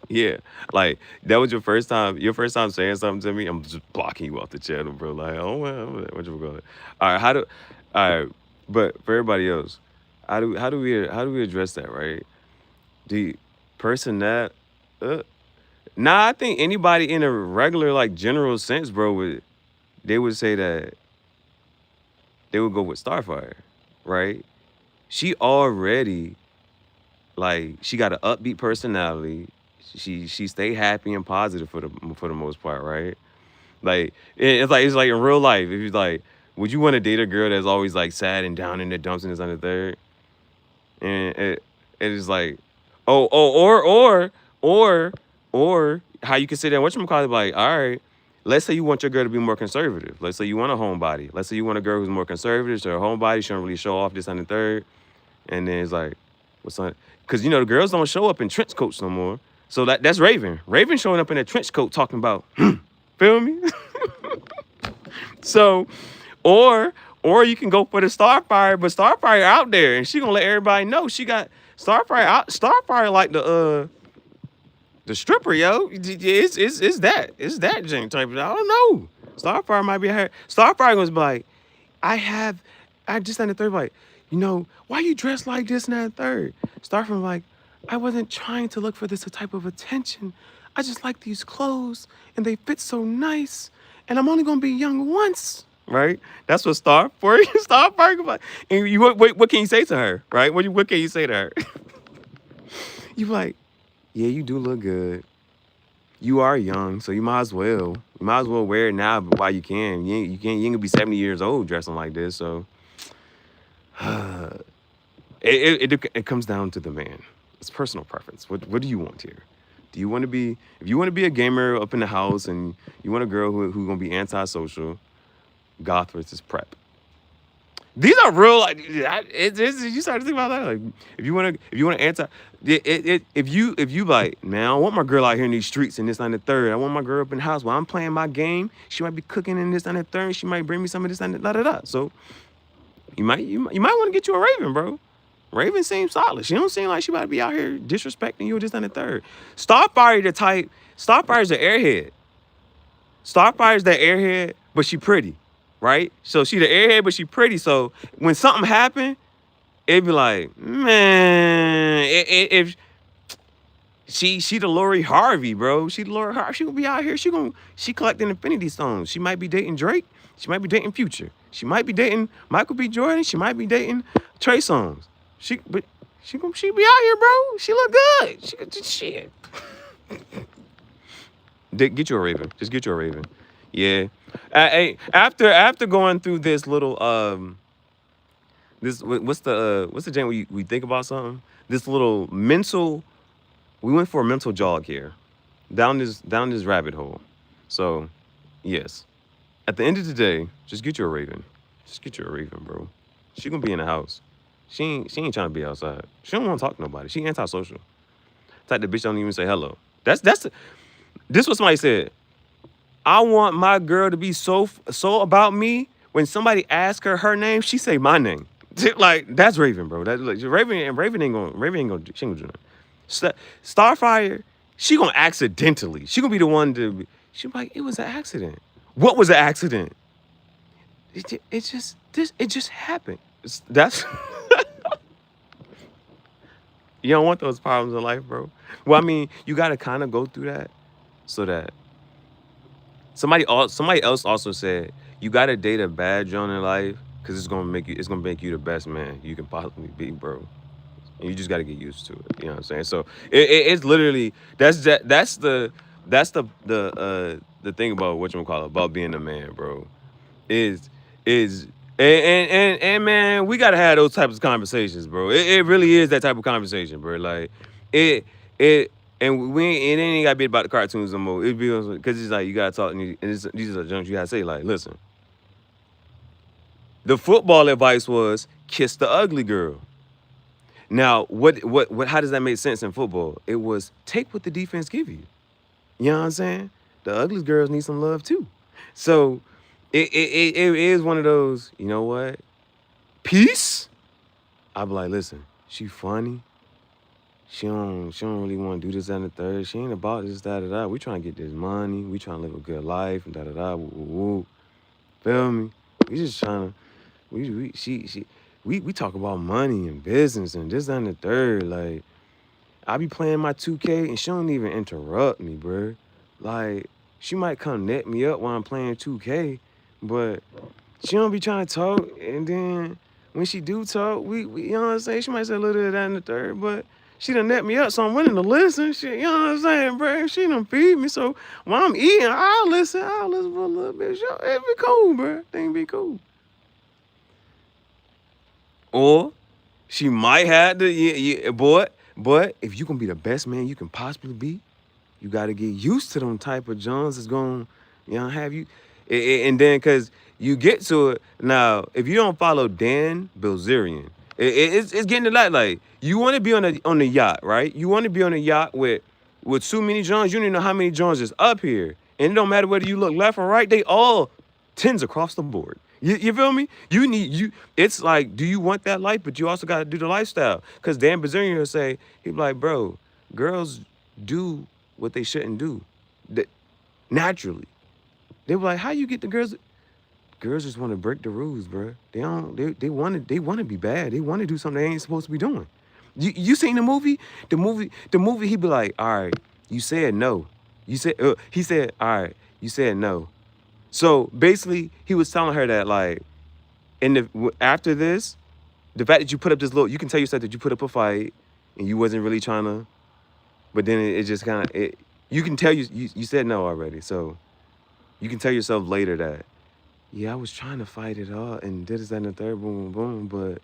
Yeah, like that was your first time saying something to me. I'm just blocking you off the channel, bro. Like, oh well, what you call it? All right, all right, but for everybody else, how do we address that, right? The person that, uh, nah, I think anybody in a regular like general sense, bro, they would say that they would go with Starfire, right? She already like she got an upbeat personality. She stay happy and positive for the most part, right? Like it's like in real life. If you like, would you want to date a girl that's always like sad and down in the dumps and is on the third? And it is like, or or how you can sit there and whatchamacallit, like, all right, let's say you want your girl to be more conservative. Let's say you want a homebody. Let's say you want a girl who's more conservative, so her homebody, she don't really show off this on the third. And then it's like, what's on? Because you know the girls don't show up in trench coats no more. So that's Raven. Raven showing up in a trench coat talking about, feel me? So, or or you can go for the Starfire, but Starfire out there, and she gonna let everybody know she got Starfire out. Starfire like the stripper, yo. It's that Jane type. I don't know. Starfire might be her. Starfire gonna be like, I just on the third, like, why you dressed like this and that third? Starfire like, I wasn't trying to look for this type of attention. I just like these clothes and they fit so nice. And I'm only gonna be young once. Right? That's what Starfire like. And what can you say to her? Right? What can you say to her? You like, yeah, you do look good. You are young, so you might as well. You might as well wear it now while you can. You ain't gonna be 70 years old dressing like this. So it comes down to the man. It's personal preference. What do you want here? Do you want to be if you want to be a gamer up in the house and you want a girl who gonna be antisocial, goth versus prep. These are real. Like you start to think about that. Like if you want to anti, if you like, man, I don't want my girl out here in these streets and this on the third. I want my girl up in the house while I'm playing my game. She might be cooking in this on the third. She might bring me some of this on the da da da. So you might want to get you a Raven, bro. Raven seems solid. She don't seem like she about to be out here disrespecting you just on the third. Starfire the type. Starfire's the airhead. Starfire's that airhead, but she pretty, right? So she the airhead, but she pretty. So when something happen, it'd be like, man, if she the Lori Harvey, bro. She the Lori Harvey. She gonna be out here. She collecting Infinity Stones. She might be dating Drake. She might be dating Future. She might be dating Michael B. Jordan. She might be dating Trey Songz. She be out here, bro. She look good. She could shit. Get you a Raven. Just get you a Raven. Yeah. Hey, after going through this little what's the jam we think about something? This little mental. We went for a mental jog here, down this rabbit hole. So, yes. At the end of the day, just get you a Raven. Just get you a Raven, bro. She gonna be in the house. She ain't trying to be outside. She don't want to talk to nobody. She antisocial. Type the bitch don't even say hello. This is what somebody said. I want my girl to be so about me. When somebody asks her name, she say my name. Like that's Raven, bro. That like, Raven ain't gonna she ain't gonna do nothing. Starfire, she gonna accidentally. She gonna be the one to. She be like, it was an accident. What was an accident? It just happened. That's you don't want those problems in life, bro. Well, I mean, you gotta kind of go through that so that somebody else also said you gotta date a bad John in life because it's gonna make you the best man you can possibly be, bro. And you just gotta get used to it. You know what I'm saying? So it's literally that's the thing about whatchamacallit, about being a man, bro. Is and man, we gotta have those types of conversations, bro. It really is that type of conversation, bro. Like it it and it ain't gotta be about the cartoons no more. It be because it's like you gotta talk, and these are the jumps you gotta say. Like, listen, the football advice was kiss the ugly girl. Now, what how does that make sense in football? It was take what the defense give you. You know what I'm saying? The ugly girls need some love too. So it is one of those, you know what? Peace. I be like, listen, she funny. She don't really want to do this and the third. She ain't about this, da da da. We trying to get this money. We trying to live a good life and da da da. Woo, woo, woo. Feel me? We just trying to. We talk about money and business and this and the third. Like I be playing my 2K and she don't even interrupt me, bro. Like, she might come net me up while I'm playing 2K, but she don't be trying to talk. And then when she do talk, we you know what I'm saying? She might say a little bit of that in the third, but she done net me up, so I'm willing to listen. Shit, you know what I'm saying, bro? She done feed me, so while I'm eating, I'll listen for a little bit. It be cool, bro. Thing be cool. Or she might have to, yeah, but if you gonna be the best man you can possibly be, you gotta get used to them type of Johns that's gonna, have you, and then cause you get to it now. If you don't follow Dan Bilzerian, it's getting to that. Like, you want to be on the yacht, right? You want to be on a yacht with so many Johns. You don't even know how many Johns is up here, and it don't matter whether you look left or right. They all tens across the board. You feel me? It's like, do you want that life? But you also got to do the lifestyle. Cause Dan Bilzerian will say, he be like, bro, girls do what they shouldn't do, that naturally. They were like, how you get the girls? Girls just want to break the rules, bro. They don't. They want to be bad. They want to do something they ain't supposed to be doing. You seen the movie? The movie. He be like, all right, you said no. He said, all right, you said no. So basically, he was telling her that, like, after this, the fact that you put up this little, you can tell yourself that you put up a fight and you wasn't really trying to, but then it just kind of, you can tell you said no already. So you can tell yourself later that, yeah, I was trying to fight it all and did this, that, and the third, boom, boom, boom. But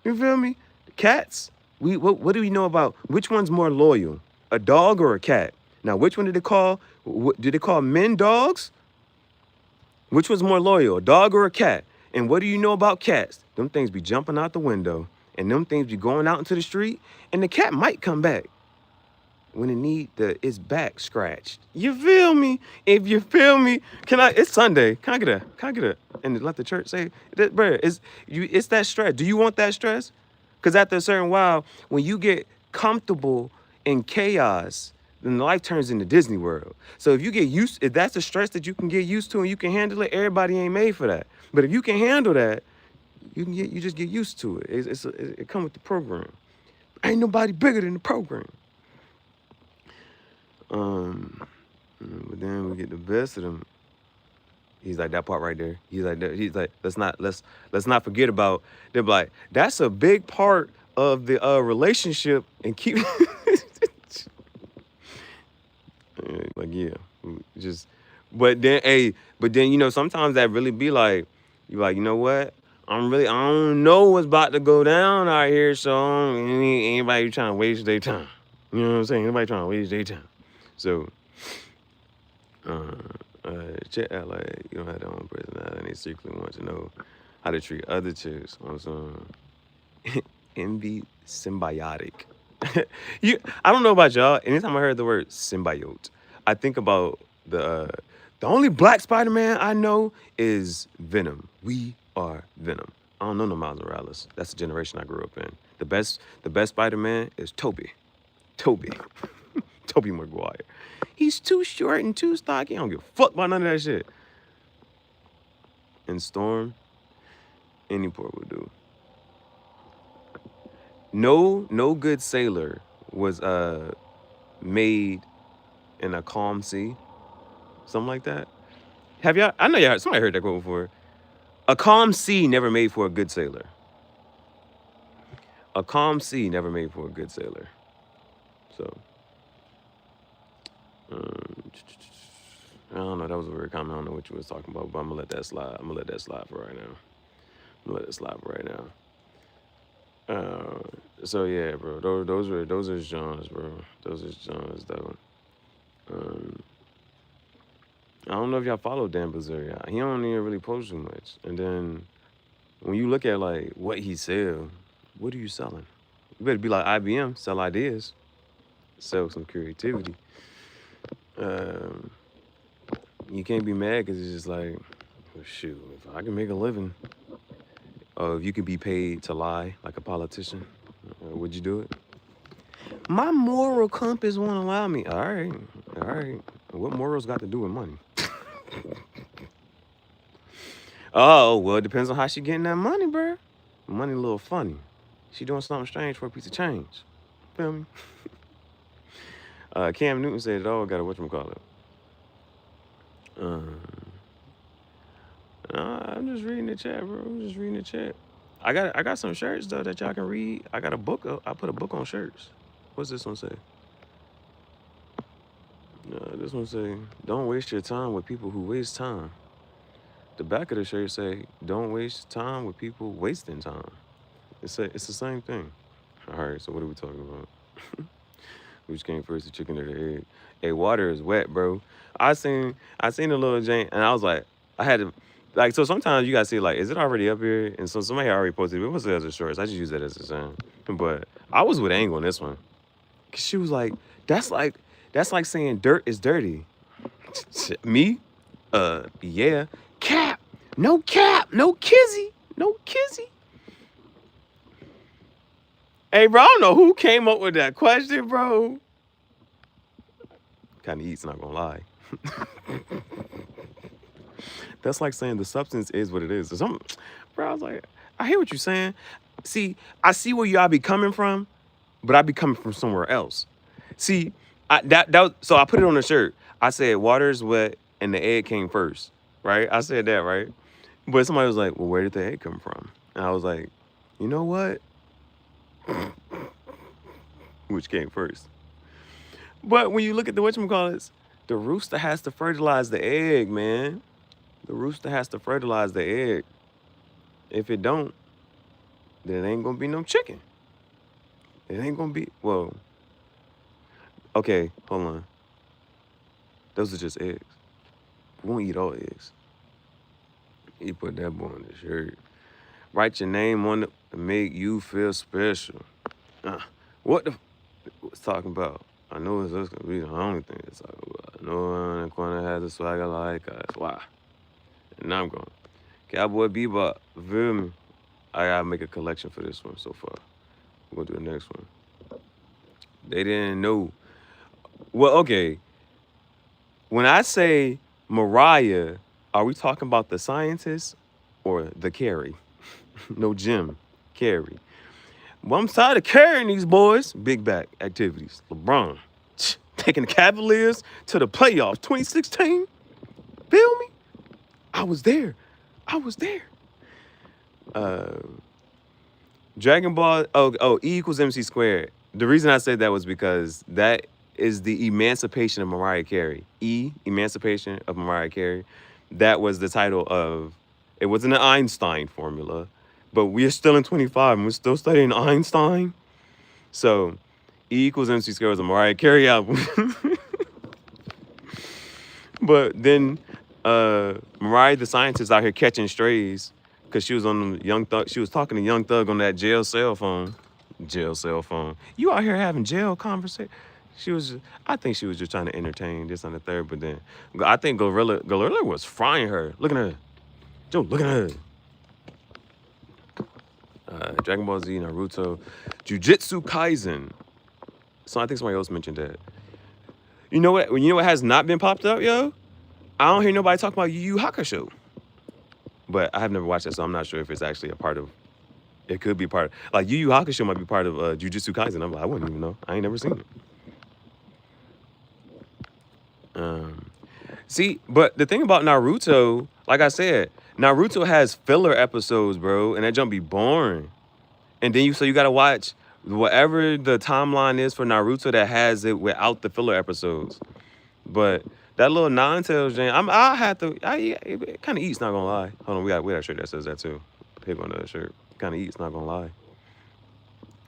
you feel me? Cats, what do we know about which one's more loyal, a dog or a cat? Now, which one did they call? Did they call men dogs? Which one's more loyal, a dog or a cat? And what do you know about cats? Them things be jumping out the window, and them things be going out into the street, and the cat might come back when it need its back scratched. You feel me? If you feel me, it's Sunday. Can I get a, and let the church say, bro, it's that stress. Do you want that stress? Because after a certain while, when you get comfortable in chaos, then life turns into Disney World. So if that's the stress that you can get used to and you can handle it, everybody ain't made for that. But if you can handle that, you just get used to it. It comes with the program. Ain't nobody bigger than the program. But then we get the best of them. He's like, that part right there. He's like, let's not forget about. They're like, that's a big part of the relationship, and keep. Like, yeah, just. But then sometimes that really be like, you like, you know what? I don't know what's about to go down out here, so anybody trying to waste their time. You know what I'm saying? Anybody trying to waste their time. So, check out, like, you don't have their own personality, and they secretly want to know how to treat other chicks on some envy symbiotic. I don't know about y'all. Anytime I heard the word symbiote, I think about the only black Spider-Man I know is Venom. We are Venom. I don't know no Miles Morales. That's the generation I grew up in. The best Spider-Man is Tobey Maguire. He's too short and too stocky. I don't give a fuck about none of that shit. And Storm, any port would do. No good sailor was made in a calm sea. Something like that. Have y'all? I know y'all. Somebody heard that quote before. A calm sea never made for a good sailor. A calm sea never made for a good sailor. So, I don't know. That was a weird comment. I don't know what you was talking about, but I'm gonna let that slide. I'm gonna let that slide for right now. So yeah, bro. Those are genres, bro. Those are genres, though. I don't know if y'all follow Dan Bilzerian. He don't even really post too much. And then when you look at like what he sell, what are you selling? You better be like IBM, sell ideas, sell some creativity. You can't be mad because it's just like, well, shoot, if I can make a living, or if you could be paid to lie like a politician, would you do it? My moral compass won't allow me. All right. What morals got to do with money? Oh, well, it depends on how she getting that money, bro. Money a little funny. She doing something strange for a piece of change. Feel me? Cam Newton said it all. Got a whatchamacallit. Um, I'm just reading the chat, bro. I'm just reading the chat. I got some shirts though that y'all can read. I got a book. I put a book on shirts. What's this one say? This one say, "Don't waste your time with people who waste time." The back of the shirt say, "Don't waste time with people wasting time." It's the same thing. All right. So what are we talking about? Which came first, the chicken or the egg? Hey, water is wet, bro. I seen a little Jane, and I was like, I had to, like, so sometimes you gotta see, like, is it already up here? And so somebody already posted it. It was as a shorts. I just use that as a sign. But I was with Angle on this one. 'Cause she was like, that's like saying dirt is dirty. Me? Yeah. Cap. No cap. No kizzy. No kizzy. Hey, bro, I don't know who came up with that question, bro. Kind of eats, not gonna lie. That's like saying the substance is what it is. So bro, I was like, I hear what you're saying. See, I see where y'all be coming from, but I be coming from somewhere else. See, so I put it on the shirt. I said water's wet and the egg came first, right? I said that, right? But somebody was like, well, where did the egg come from? And I was like, you know what? Which came first? But when you look at the whatchamacallits, the rooster has to fertilize the egg, man. The rooster has to fertilize the egg. If it don't, then it ain't gonna be no chicken. It ain't gonna be, well, okay, hold on. Those are just eggs. We won't eat all eggs. You put that boy on the shirt. Write your name on it to make you feel special. What the was talking about? I know it's just gonna be the only thing it's talking about. I know in the corner has a swagger like us. Why? And now I'm going. Cowboy Bebop, feel me? I gotta make a collection for this one so far. We're gonna do the next one. They didn't know. Well, okay. When I say Mariah, are we talking about the scientist or the Carrie? No, Jim. Carrie. Well, I'm tired of carrying these boys. Big back activities. LeBron. Taking the Cavaliers to the playoffs 2016. Feel me? I was there. Dragon Ball. Oh, E equals MC squared. The reason I said that was because that is the emancipation of Mariah Carey. Emancipation of Mariah Carey. That was the title of, it wasn't an Einstein formula, but we are still in 25 and we're still studying Einstein. So E equals MC squared was a Mariah Carey album. But then Mariah the scientist out here catching strays because she was on Young Thug. She was talking to Young Thug on that jail cell phone. You out here having jail conversation. I think she was just trying to entertain this on the third, but then I think Gorilla was frying her. Look at her. Joe, look at her. Dragon Ball Z, Naruto, Jujutsu Kaisen. So I think somebody else mentioned that. You know what has not been popped up, yo? I don't hear nobody talk about Yu Yu Hakusho. But I have never watched that, so I'm not sure if it's actually a part of. It could be part of, like, Yu Yu Hakusho might be part of Jujutsu Kaisen. I'm like, I wouldn't even know. I ain't never seen it. See, but the thing about Naruto, like I said, Naruto has filler episodes, bro, and that jump be boring. And then you gotta watch whatever the timeline is for Naruto that has it without the filler episodes. But that little Nine-Tails Jane, it kind of eats, not gonna lie. Hold on, we got a shirt that says that too. Pig on the shirt. Kind of eats, not gonna lie.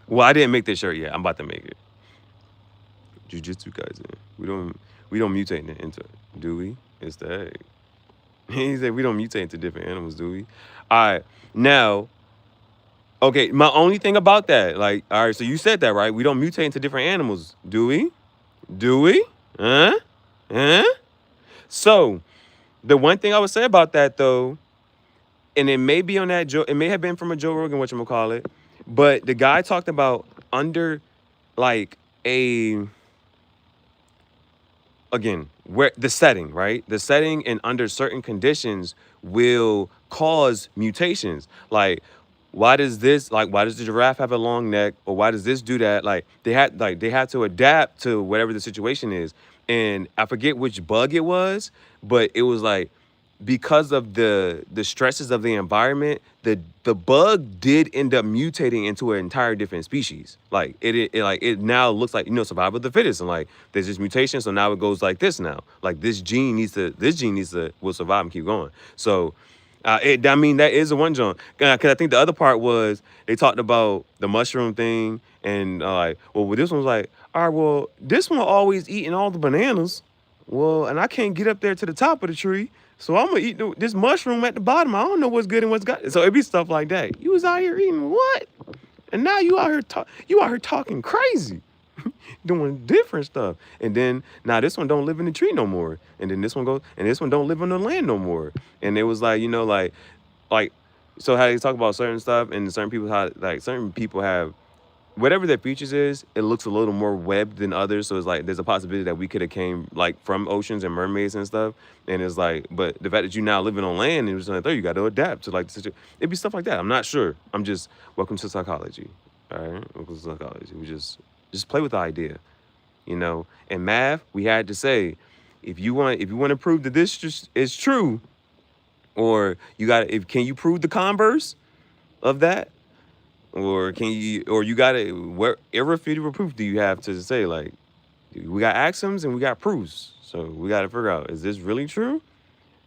Well, I didn't make this shirt yet. I'm about to make it. Jujutsu Kaisen. We don't mutate into it, do we? It's the egg. He said we don't mutate into different animals, do we? All right, now. Okay, my only thing about that, like, all right, so you said that, right? We don't mutate into different animals, do we? Do we? Huh? So, the one thing I would say about that, though, and it may be on that Joe, it may have been from a Joe Rogan, whatchamacallit, but the guy talked about under, like, again, where the setting, right? The setting and under certain conditions will cause mutations. Like, why does this why does the giraffe have a long neck, or why does this do that? They had to adapt to whatever the situation is. And I forget which bug it was, but it was like because of the stresses of the environment, the bug did end up mutating into an entire different species. It now looks like, survival of the fittest, and like there's this mutation, so now it goes like this now. Like this gene needs to will survive and keep going. So I mean, that is the one John. Because I think the other part was they talked about the mushroom thing, and this one was like, all right, well, this one always eating all the bananas. Well, and I can't get up there to the top of the tree, so I'm gonna eat this mushroom at the bottom. I don't know what's good and what's got. So it'd be stuff like that. You was out here eating what? And now you out here talking crazy, doing different stuff. And then now this one don't live in the tree no more. And then this one goes, and this one don't live on the land no more. And it was like, like so how they talk about certain stuff, and certain people how like certain people have whatever their features is, it looks a little more webbed than others. So it's like there's a possibility that we could have came like from oceans and mermaids and stuff. And it's like, but the fact that you now living on land, it was like, oh, you got to adapt to like the situation. It'd be stuff like that. I'm not sure. I'm just welcome to psychology. All right, welcome to psychology. We just play with the idea, In math, we had to say, if you want to prove that this just is true, or can you prove the converse of that? Or you got it, what irrefutable proof do you have to say, like, we got axioms and we got proofs. So we got to figure out, is this really true?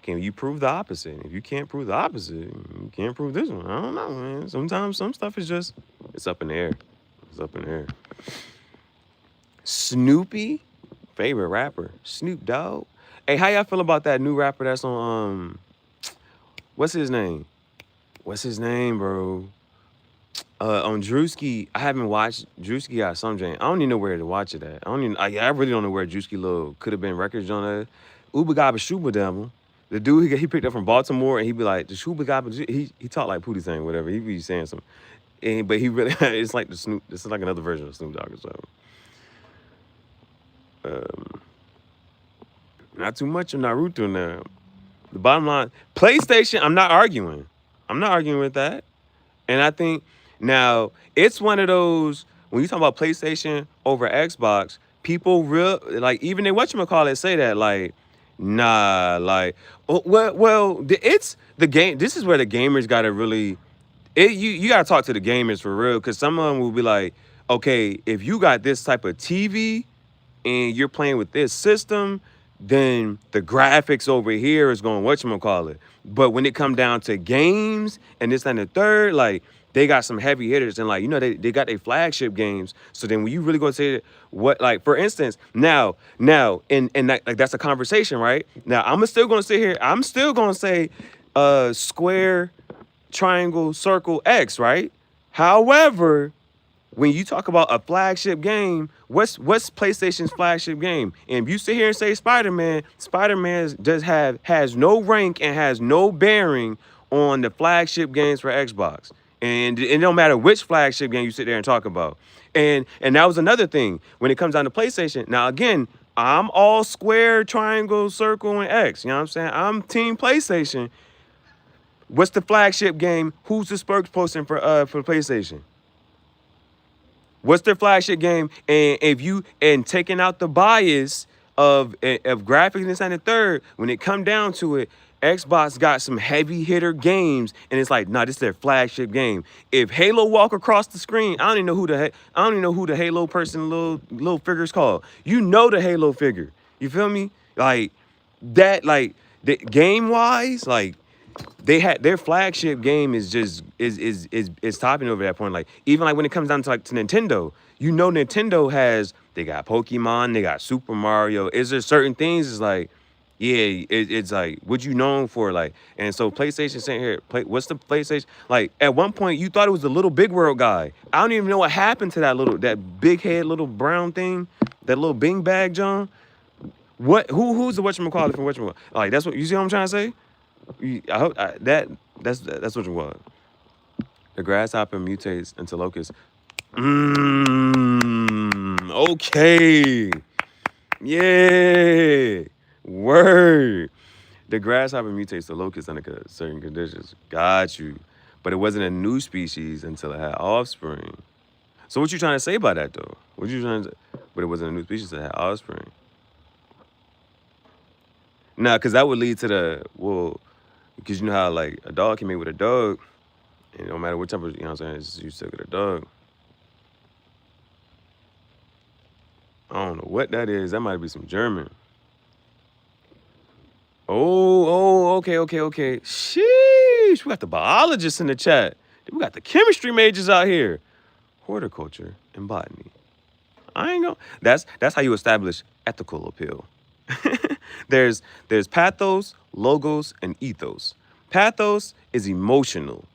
Can you prove the opposite? If you can't prove the opposite, you can't prove this one. I don't know, man. Sometimes some stuff is just, it's up in the air. It's up in the air. Snoopy, favorite rapper, Snoop Dogg. Hey, how y'all feel about that new rapper that's on, what's his name? What's his name, bro? On Drewski, I haven't watched Drewski got some jam. I don't even know where to watch it at. I really don't know where Drewski little could have been records on that. Uber Gabba Shuba Devil. The dude he picked up from Baltimore, and he'd be like, the Shuba Gabba, he talked like Pootie thing, whatever. He be saying something. But he really, it's like this is like another version of Snoop Dogg or something. Not too much of Naruto now. The bottom line, PlayStation, I'm not arguing. I'm not arguing with that. And I think now it's one of those, when you talk about PlayStation over Xbox, people even they whatchamacallit say that, like, nah, like, it's the game. This is where the gamers gotta really, you gotta talk to the gamers for real, because some of them will be like, okay, if you got this type of TV and you're playing with this system, then the graphics over here is going whatchamacallit. But when it come down to games and this and the third, like, they got some heavy hitters, and like, they got their flagship games. So then when you really go say what, like, for instance, now and that, like, that's a conversation, right? Now I'm still gonna sit here, I'm still gonna say square, triangle, circle, X, right? However, when you talk about a flagship game, what's PlayStation's flagship game? And if you sit here and say Spider-Man has no rank and has no bearing on the flagship games for Xbox. And it don't matter which flagship game you sit there and talk about. And that was another thing when it comes down to PlayStation. Now again, I'm all square, triangle, circle, and X. You know what I'm saying? I'm team PlayStation. What's the flagship game? Who's the spokesperson for PlayStation? What's their flagship game? And taking out the bias of graphics and this and the third, when it come down to it, Xbox got some heavy hitter games, and it's like, nah, this is their flagship game. If Halo walk across the screen, I don't even know who the Halo person little figure's called. You know the Halo figure. You feel me? Like that, like the game wise, like they had their flagship game is just is topping over that point. Like even like when it comes down to Nintendo, Nintendo they got Pokemon, they got Super Mario. Is there certain things? It's like, yeah, it's like what you known for, like. And so PlayStation saying here, what's the PlayStation? Like at one point you thought it was the little Big World guy. I don't even know what happened to that big head little brown thing, that little Bing bag, John. Who's the whatchamacallit from whatchamacallit? Like that's what you see what I'm trying to say? I hope that's what you want. The grasshopper mutates into locust. Okay. Yeah. Word. The grasshopper mutates to locust under certain conditions. Got you. but it wasn't a new species until it had offspring. So what you trying to say by that though? What you trying to? But it wasn't a new species that had offspring. Nah, because that would lead to because you know how like a dog can mate with a dog, and no matter what type of, you know what I'm saying, you still get a dog. I don't know what that is. That might be some German. Okay. Sheesh, we got the biologists in the chat. We got the chemistry majors out here. Horticulture and botany. I ain't gonna. That's how you establish ethical appeal. there's pathos, logos, and ethos. Pathos is emotional.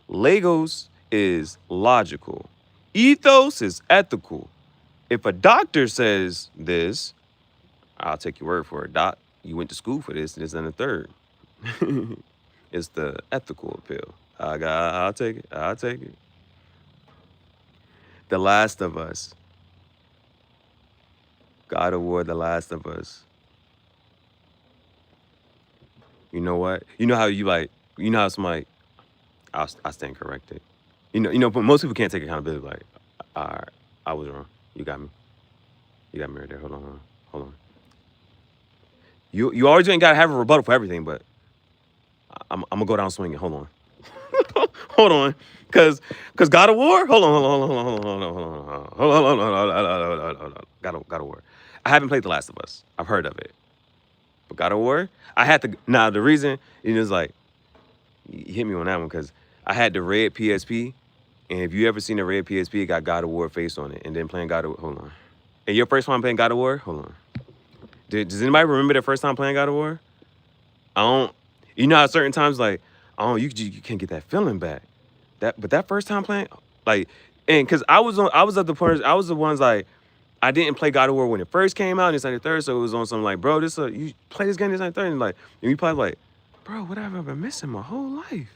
Logos is logical. Ethos is ethical. If a doctor says this, I'll take your word for it. Doc, you went to school for this and a third. It's the ethical appeal. I'll take it. I'll take it. The Last of Us. God of War, The Last of Us. You know what? You know how somebody, I stand corrected. But most people can't take accountability. Like, all right, I was wrong. You got me. You got me right there. Hold on. You always ain't gotta have a rebuttal for everything, but I'm gonna go down swinging. Hold on. Hold on. Cause God of War? Hold on. God of War. I haven't played The Last of Us. I've heard of it. But God of War, I had to. Now the reason is like, you hit me on that one because I had the red PSP, and if you ever seen the red PSP, it got God of War face on it, and then playing God of War. Hold on. And your first time playing God of War? Hold on. Does anybody remember their first time playing God of War? I don't. You know, at certain times, like, you can't get that feeling back. But that first time playing, like, and because I was the ones like, I didn't play God of War when it first came out, and it's like the third, so it was on some like, bro, you play this game, this like third, and like, and we probably like, bro, what have I been missing my whole life?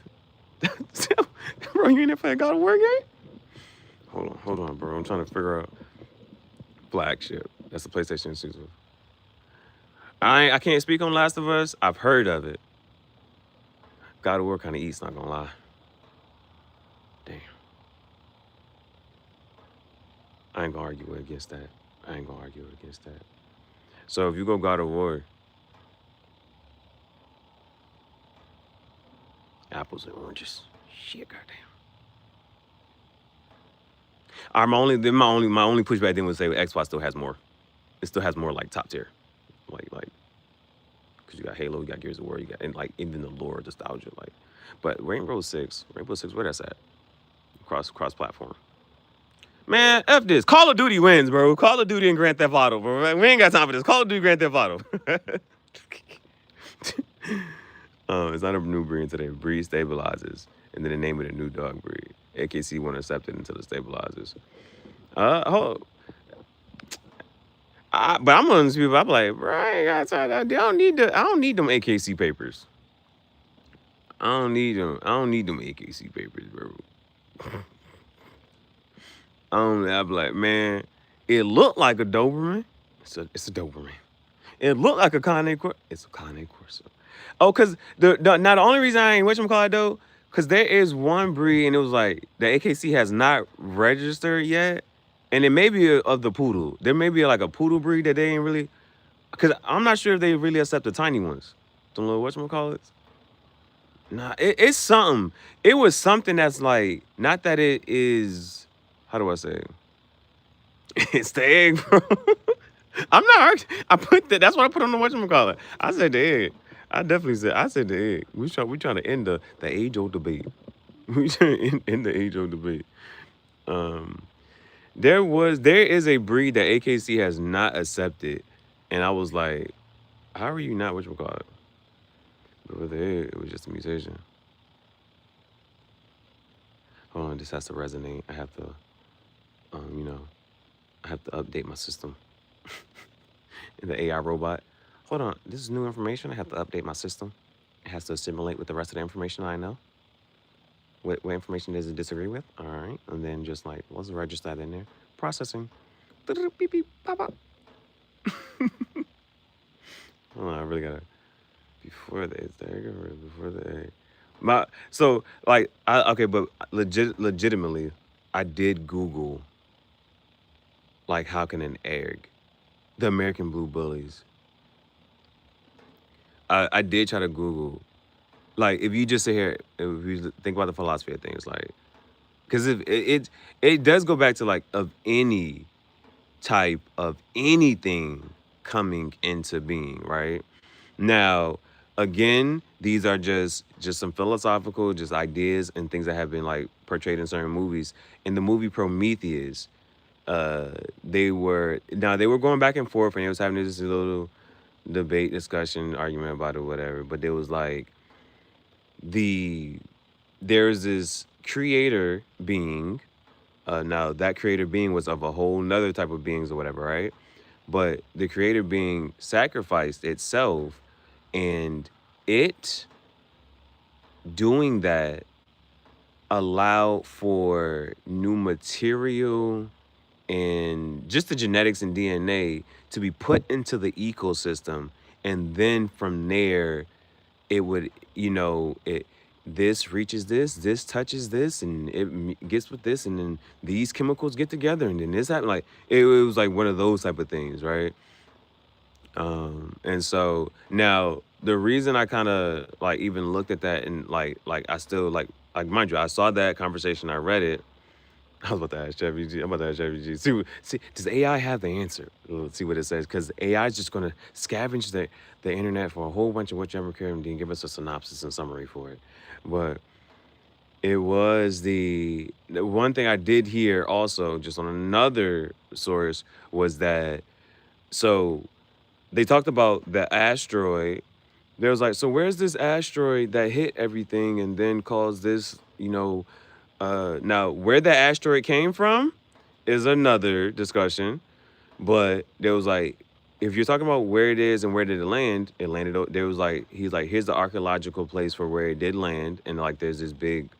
Bro, you ain't never played God of War game? Hold on, bro. I'm trying to figure out Flagship. That's the PlayStation exclusive. I can't speak on Last of Us. I've heard of it. God of War kind of eats, not gonna lie. Damn. I ain't gonna argue against that. So if you go God of War, apples and oranges. Shit, goddamn. My only pushback then would say Xbox still has more. It still has more like top tier, like because you got Halo, you got Gears of War, you got and like even the lore, nostalgia, like. But Rainbow Six, where that's at? Cross platform. Man, F this. Call of Duty wins, bro. Call of Duty and Grand Theft Auto, bro. We ain't got time for this. Call of Duty, Grand Theft Auto. It's not a new breed until the breed stabilizes, and then the name of the new dog breed. AKC won't accept it until it stabilizes. But I'm one of those people. I'm like, bro, I don't need them AKC papers. I don't need them AKC papers, bro. I'm like, man, it looked like a Doberman. It's a Doberman. It looked like a Cane Corso. It's a Cane Corso. Oh, because the only reason I ain't whatchamacallit though, because there is one breed, and it was like, the AKC has not registered yet, and it may be of the poodle. There may be like a poodle breed that they ain't really, because I'm not sure if they really accept the tiny ones. The little whatchamacallits. Nah, it's something. It was something that's like, not that it is, how do I say it? It's the egg, bro. I'm not arguing. That's what I put on the whatchamacallit. I said the egg. I said the egg. We trying to end the age-old debate. We trying to end the age-old debate. There is a breed that AKC has not accepted, and I was like, how are you not whatchamacallit? But with the egg, it was just a mutation. Hold on, this has to resonate. I have to, I have to update my system. In the AI robot. Hold on, this is new information. I have to update my system. It has to assimilate with the rest of the information I know. What information does it disagree with? All right, and then just like, let's register that in there. Processing. Beep, beep, pop, pop. Hold on, I really gotta, before the egg. So like I okay, but legitimately, I did Google like how can an egg, the American blue bullies. I did try to Google like if you just sit here, if you think about the philosophy of things, like because if it does go back to like of any type of anything coming into being, right? Now, again, these are just some philosophical just ideas and things that have been like portrayed in certain movies. In the movie Prometheus, uh they were going back and forth and it was having this little debate, discussion, argument about it, whatever. But there was like the there's this creator being. Now that creator being was of a whole nother type of beings or whatever, right? But the creator being sacrificed itself, and it doing that allowed for new material and just the genetics and DNA to be put into the ecosystem, and then from there it would, it this reaches this touches this, and it gets with this, and then these chemicals get together, and then this happened. Like it was like one of those type of things, right? And so now the reason I kind of like even looked at that and like I still like mind you, I saw that conversation, I read it. I was about to ask ChatGPT. I'm about to ask ChatGPT. See, does AI have the answer? Let's see what it says. Because AI is just going to scavenge the internet for a whole bunch of whichever care and then give us a synopsis and summary for it. But it was the one thing I did hear also, just on another source, was that so they talked about the asteroid. There was like, so where's this asteroid that hit everything and then caused this, now where the asteroid came from is another discussion. But there was like, if you're talking about where it is and where did it land, it landed. There was like, he's like, here's the archaeological place for where it did land, and like, there's this big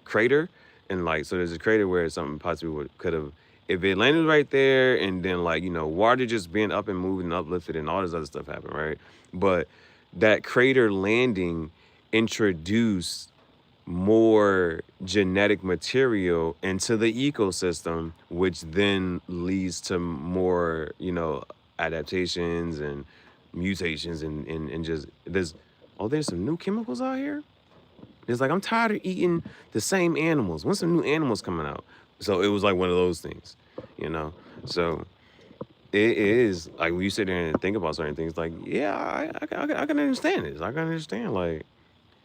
crater, and like, so there's a crater where something possibly could have, if it landed right there, and then like, water just being up and moving, uplifted, and all this other stuff happened, right? But that crater landing introduced more genetic material into the ecosystem, which then leads to more, adaptations and mutations and just there's some new chemicals out here. It's like I'm tired of eating the same animals. When's some new animals coming out? So it was like one of those things, you know. So it is like when you sit there and think about certain things, like yeah, I can understand this. I can understand like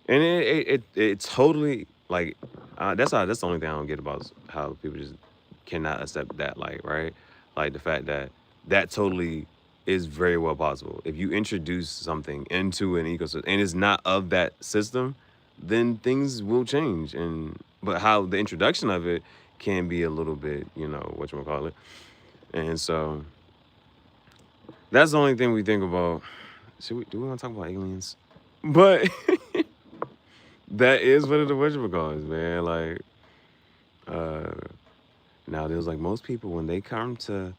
and it totally like that's the only thing I don't get about how people just cannot accept that, like, right? Like the fact that that totally is very well possible. If you introduce something into an ecosystem and it's not of that system, then things will change. And but how the introduction of it can be a little bit, whatchamacallit. And so that's the only thing we think about. Do we want to talk about aliens? But that is one of the whatchamacallits, man. Like, uh, now there's like most people when they come to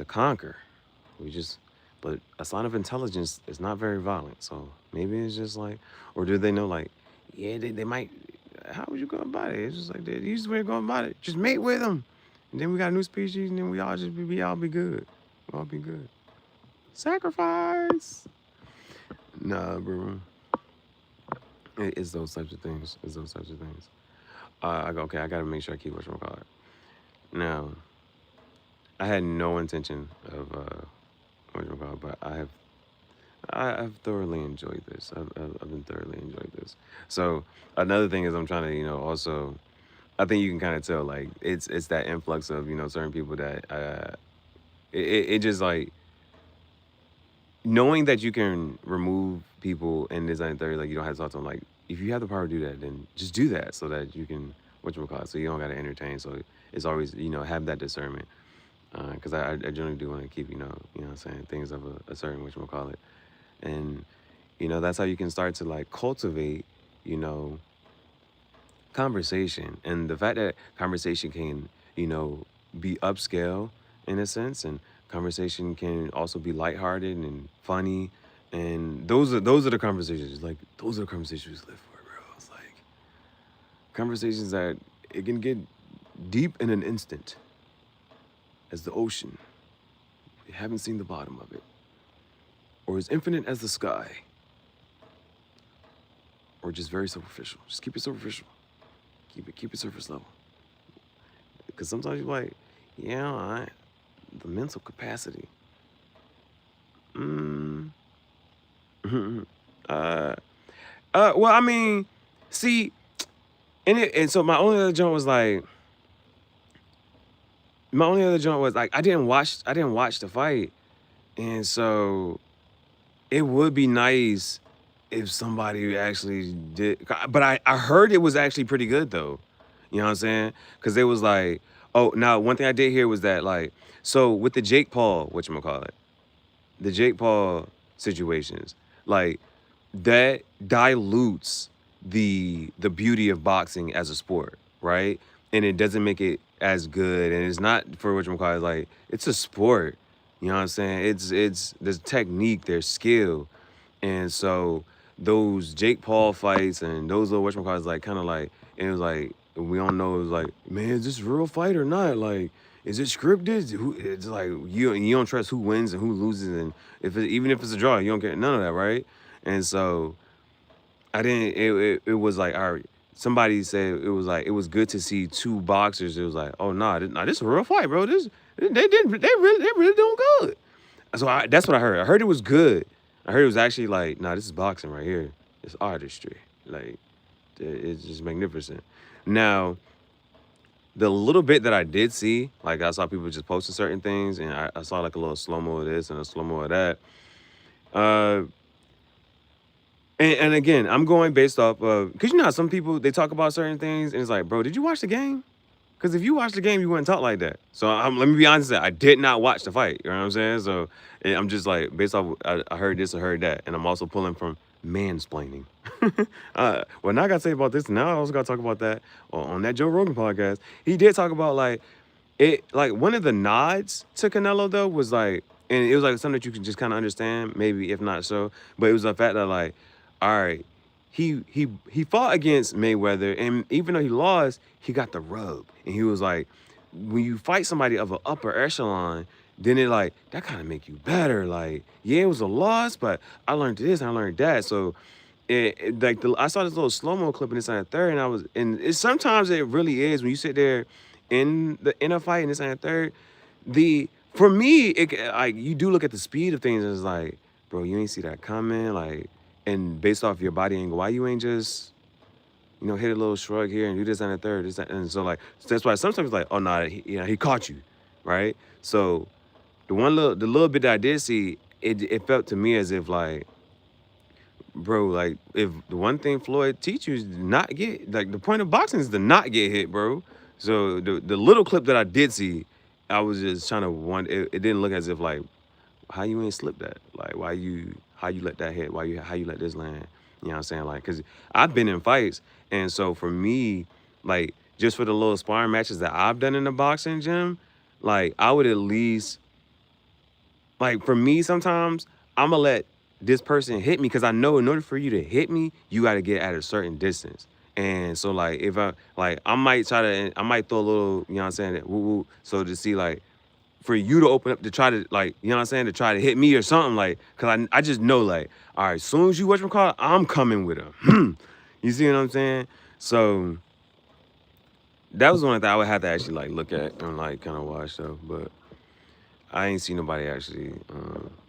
conquer. We just, but a sign of intelligence is not very violent. So maybe it's just like, or do they know like, yeah, they might. How would you go about it? It's just like the easiest way to go about it. Just mate with them, and then we got a new species, and then we all just be all be good. We all be good. Sacrifice. Nah, bro. It's those types of things. It's those types of things. Okay, I gotta make sure I keep what's call it. Now, I had no intention of what's call it, but I've thoroughly enjoyed this. I've been thoroughly enjoyed this. So another thing is I'm trying to also I think you can kind of tell like it's that influx of certain people that it just like knowing that you can remove people in this and third, like you don't have to talk to them. Like if you have the power to do that, then just do that so that you can whatchamacallit, so you don't got to entertain. So it's always have that discernment because I generally do want to keep what I'm saying, things of a certain whatchamacallit, and that's how you can start to like cultivate you know conversation, and the fact that conversation can be upscale in a sense, and conversation can also be lighthearted and funny, And those are the conversations. Like those are the conversations we live for, bro. It's like conversations that it can get deep in an instant as the ocean. You haven't seen the bottom of it. Or as infinite as the sky. Or just very superficial. Just keep it superficial. Keep it surface level. Because sometimes you're like, yeah, the mental capacity. Well, I mean, see, and so my only other joint was like, I didn't watch the fight, and so it would be nice if somebody actually did. But I heard it was actually pretty good though. You know what I'm saying? Because it was like, oh, now one thing I did hear was that like, so with the Jake Paul, whatchamacallit, the Jake Paul situations, like that dilutes the beauty of boxing as a sport, right? And it doesn't make it as good. And it's not for whatchamacallit, like it's a sport. You know what I'm saying? It's there's technique, there's skill. And so those Jake Paul fights and those little whatchamacallits, like kind of like, and it was like we don't know, it was like, man, is this a real fight or not? Like, is it scripted? It's like you don't trust who wins and who loses, and even if it's a draw, you don't get none of that, right? And so I didn't. It was like, all right. Somebody said it was like it was good to see two boxers. It was like, oh nah, this is a real fight, bro. They really doing good. So that's what I heard. I heard it was good. I heard it was actually like, nah, this is boxing right here. It's artistry. Like, it's just magnificent. Now, the little bit that I did see, like I saw people just posting certain things, and I saw like a little slow-mo of this and a slow-mo of that. Uh, and again, I'm going based off of, because you know how some people, they talk about certain things, and it's like, bro, did you watch the game? Because if you watch the game, you wouldn't talk like that. So let me be honest, I did not watch the fight. You know what I'm saying? So I'm just like, based off, I heard this, I heard that. And I'm also pulling from mansplaining. Well, now I got to say about this. Now I also got to talk about that on that Joe Rogan podcast. He did talk about like, one of the nods to Canelo though was like, and it was like something that you can just kind of understand, maybe if not so, but it was the fact that like, all right, he fought against Mayweather, and even though he lost, he got the rub. And he was like, when you fight somebody of an upper echelon, then it like that kind of make you better. Like, yeah, it was a loss, but I learned this and I learned that. So like I saw this little slow-mo clip in this and that third, and sometimes it really is when you sit there in a fight and this and that third, for me, like you do look at the speed of things and it's like, bro, you ain't see that coming, like, and based off your body angle, why you ain't just, hit a little shrug here and do this and the third, this, that, and so like, so that's why sometimes it's like, oh no, he caught you, right? So the little bit that I did see, it felt to me as if like, bro, like if the one thing Floyd teach you is not get, like the point of boxing is to not get hit, bro. So the little clip that I did see, I was just trying to wonder, it didn't look as if like, how you ain't slip that? Like how you let that hit? How you let this land? You know what I'm saying? Like, cause I've been in fights, and so for me, like just for the little sparring matches that I've done in the boxing gym, like I would at least, like for me sometimes I'm gonna let this person hit me because I know in order for you to hit me, you got to get at a certain distance. And so like if I might throw a little, you know what I'm saying, woo woo, so to see like for you to open up to try to like, you know what I'm saying, to try to hit me or something, like, cause I just know like, all right, as soon as you whatchamacallit, I'm coming with him. You see what I'm saying? So that was one thing I would have to actually like look at and like kind of watch though, but I ain't seen nobody actually.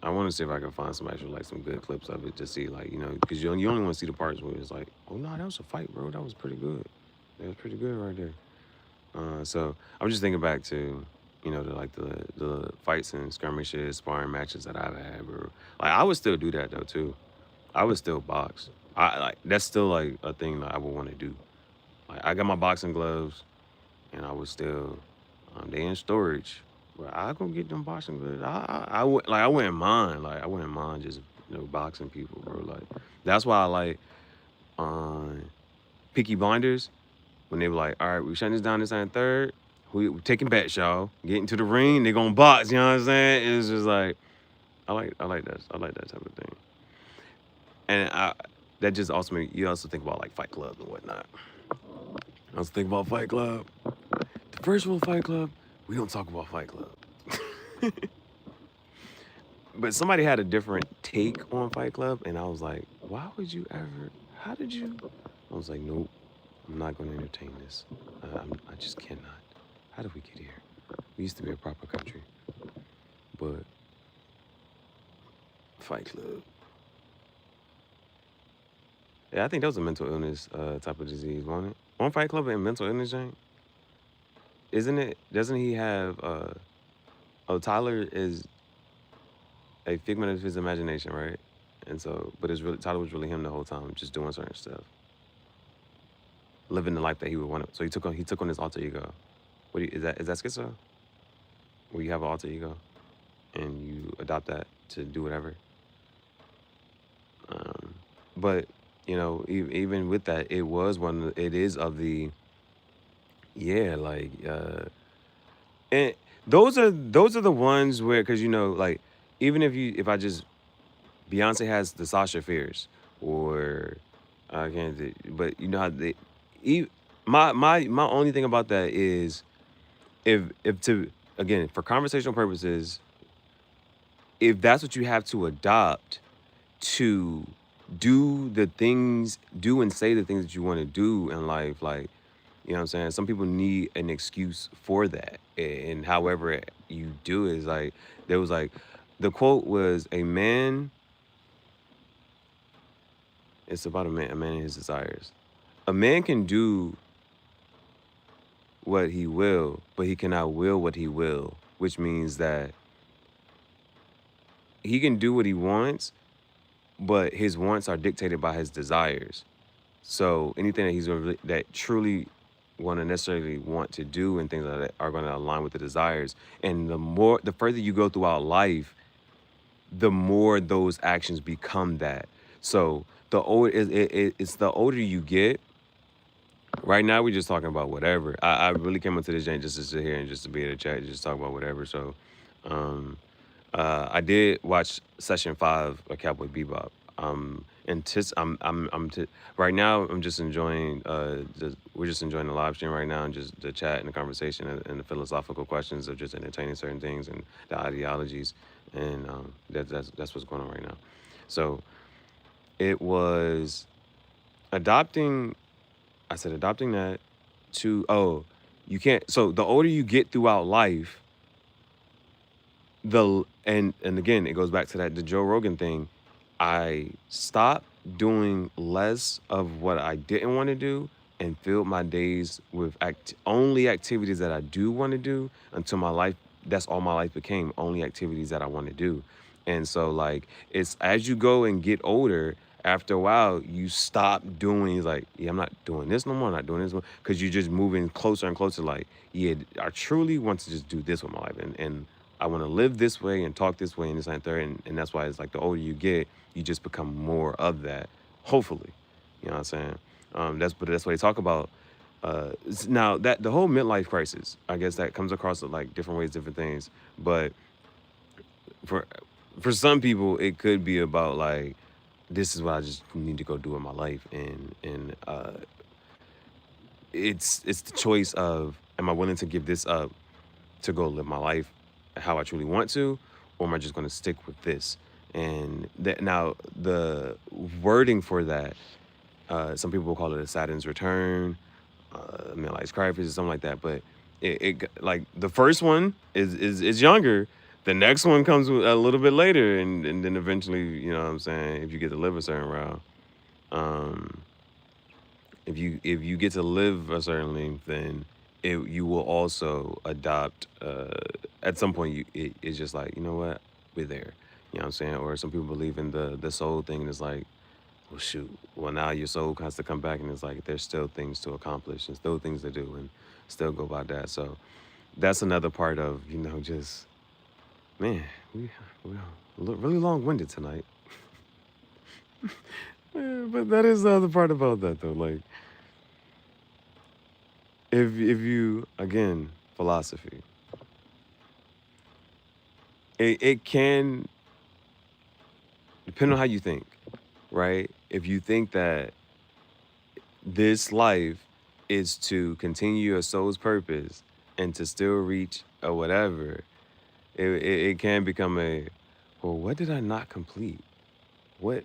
I want to see if I can find some actual like some good clips of it to see like, because you only want to see the parts where it's like, oh no, that was a fight, bro. That was pretty good. That was pretty good right there. So I'm just thinking back to, the fights and skirmishes, sparring matches that I've had, bro. Like I would still do that though too. I would still box. I like that's still like a thing that I would want to do. Like I got my boxing gloves, and I would still, they in storage. But I go get them boxing gloves. I wouldn't mind. Like I wouldn't mind just boxing people, bro. Like that's why I like Peaky Blinders when they were like, all right, we shutting this down this and third. We taking bets, y'all. Get into the ring, they gonna box. You know what I'm saying? It's just like I like that type of thing. And that just also made you also think about like Fight Club and whatnot. I was thinking about Fight Club. The first rule of Fight Club, we don't talk about Fight Club. But somebody had a different take on Fight Club, and I was like, why would you ever? How did you? I was like, nope, I'm not going to entertain this. I just cannot. How did we get here? We used to be a proper country, but Fight Club. Yeah, I think that was a mental illness type of disease, wasn't it? On Fight Club and mental illness, Jane? Isn't it? Doesn't he have? Oh, Tyler is a figment of his imagination, right? And so, but it's really Tyler was really him the whole time, just doing certain stuff, living the life that he would want. So he took on his alter ego. What do you, is that schizo? Where you have an alter ego and you adopt that to do whatever. Um, but you know, even with that, it was one. It is of the yeah, like and those are the ones where because you know like even if I just Beyonce has the Sasha Fierce or I can't but you know how they my only thing about that is if to again for conversational purposes if that's what you have to adopt to do and say the things that you want to do in life like you know what I'm saying? Some people need an excuse for that. And however you do it is like, there was like, the quote was, a man, it's about a man and his desires. A man can do what he will, but he cannot will what he will, which means that he can do what he wants, but his wants are dictated by his desires. So anything that that truly want to necessarily want to do and things like that are going to align with the desires. And the further you go throughout life, the more those actions become that. So the older it's the older you get. Right now, we're just talking about whatever. I really came into this joint just to sit here and just to be able to chat, just talk about whatever. So, um, I did watch session 5 of Cowboy Bebop. And right now I'm just enjoying. We're just enjoying the live stream right now and just the chat and the conversation and the philosophical questions of just entertaining certain things and the ideologies, and that's what's going on right now. So it was adopting. I said adopting that to you can't. So the older you get throughout life, and again it goes back to the Joe Rogan thing. I stopped doing less of what I didn't want to do and filled my days with only activities that I do want to do until my life that's all my life became, only activities that I want to do. And so like it's as you go and get older, after a while you stop doing like, yeah, I'm not doing this no more, I'm not doing this one because you're just moving closer and closer like, yeah, I truly want to just do this with my life and I want to live this way and talk this way and this and third. And that's why it's like the older you get, you just become more of that, hopefully. You know what I'm saying? That's what they talk about. Now, that the whole midlife crisis, I guess that comes across like different ways, different things. But for for some people, it could be about like, this is what I just need to go do in my life. And it's the choice of, am I willing to give this up to go live my life how I truly want to, or am I just going to stick with this? And now the wording for that, some people will call it a Saturn's return, midlife crisis, or something like that. But like the first one is younger. The next one comes a little bit later, and then eventually, you know what I'm saying, if you get to live a certain route, um, if you get to live a certain length, then you will also adopt. At some point, it's just like, you know what, we're there. You know what I'm saying? Or some people believe in the soul thing, and it's like, well, shoot. Well, now your soul has to come back, and it's like there's still things to accomplish and still things to do, and still go about that. So that's another part of just man, we're really long-winded tonight. Yeah, but that is the other part about that though. Like if you again philosophy, it can depend on how you think, right? If you think that this life is to continue your soul's purpose and to still reach or whatever, it can become a, well, what did I not complete? What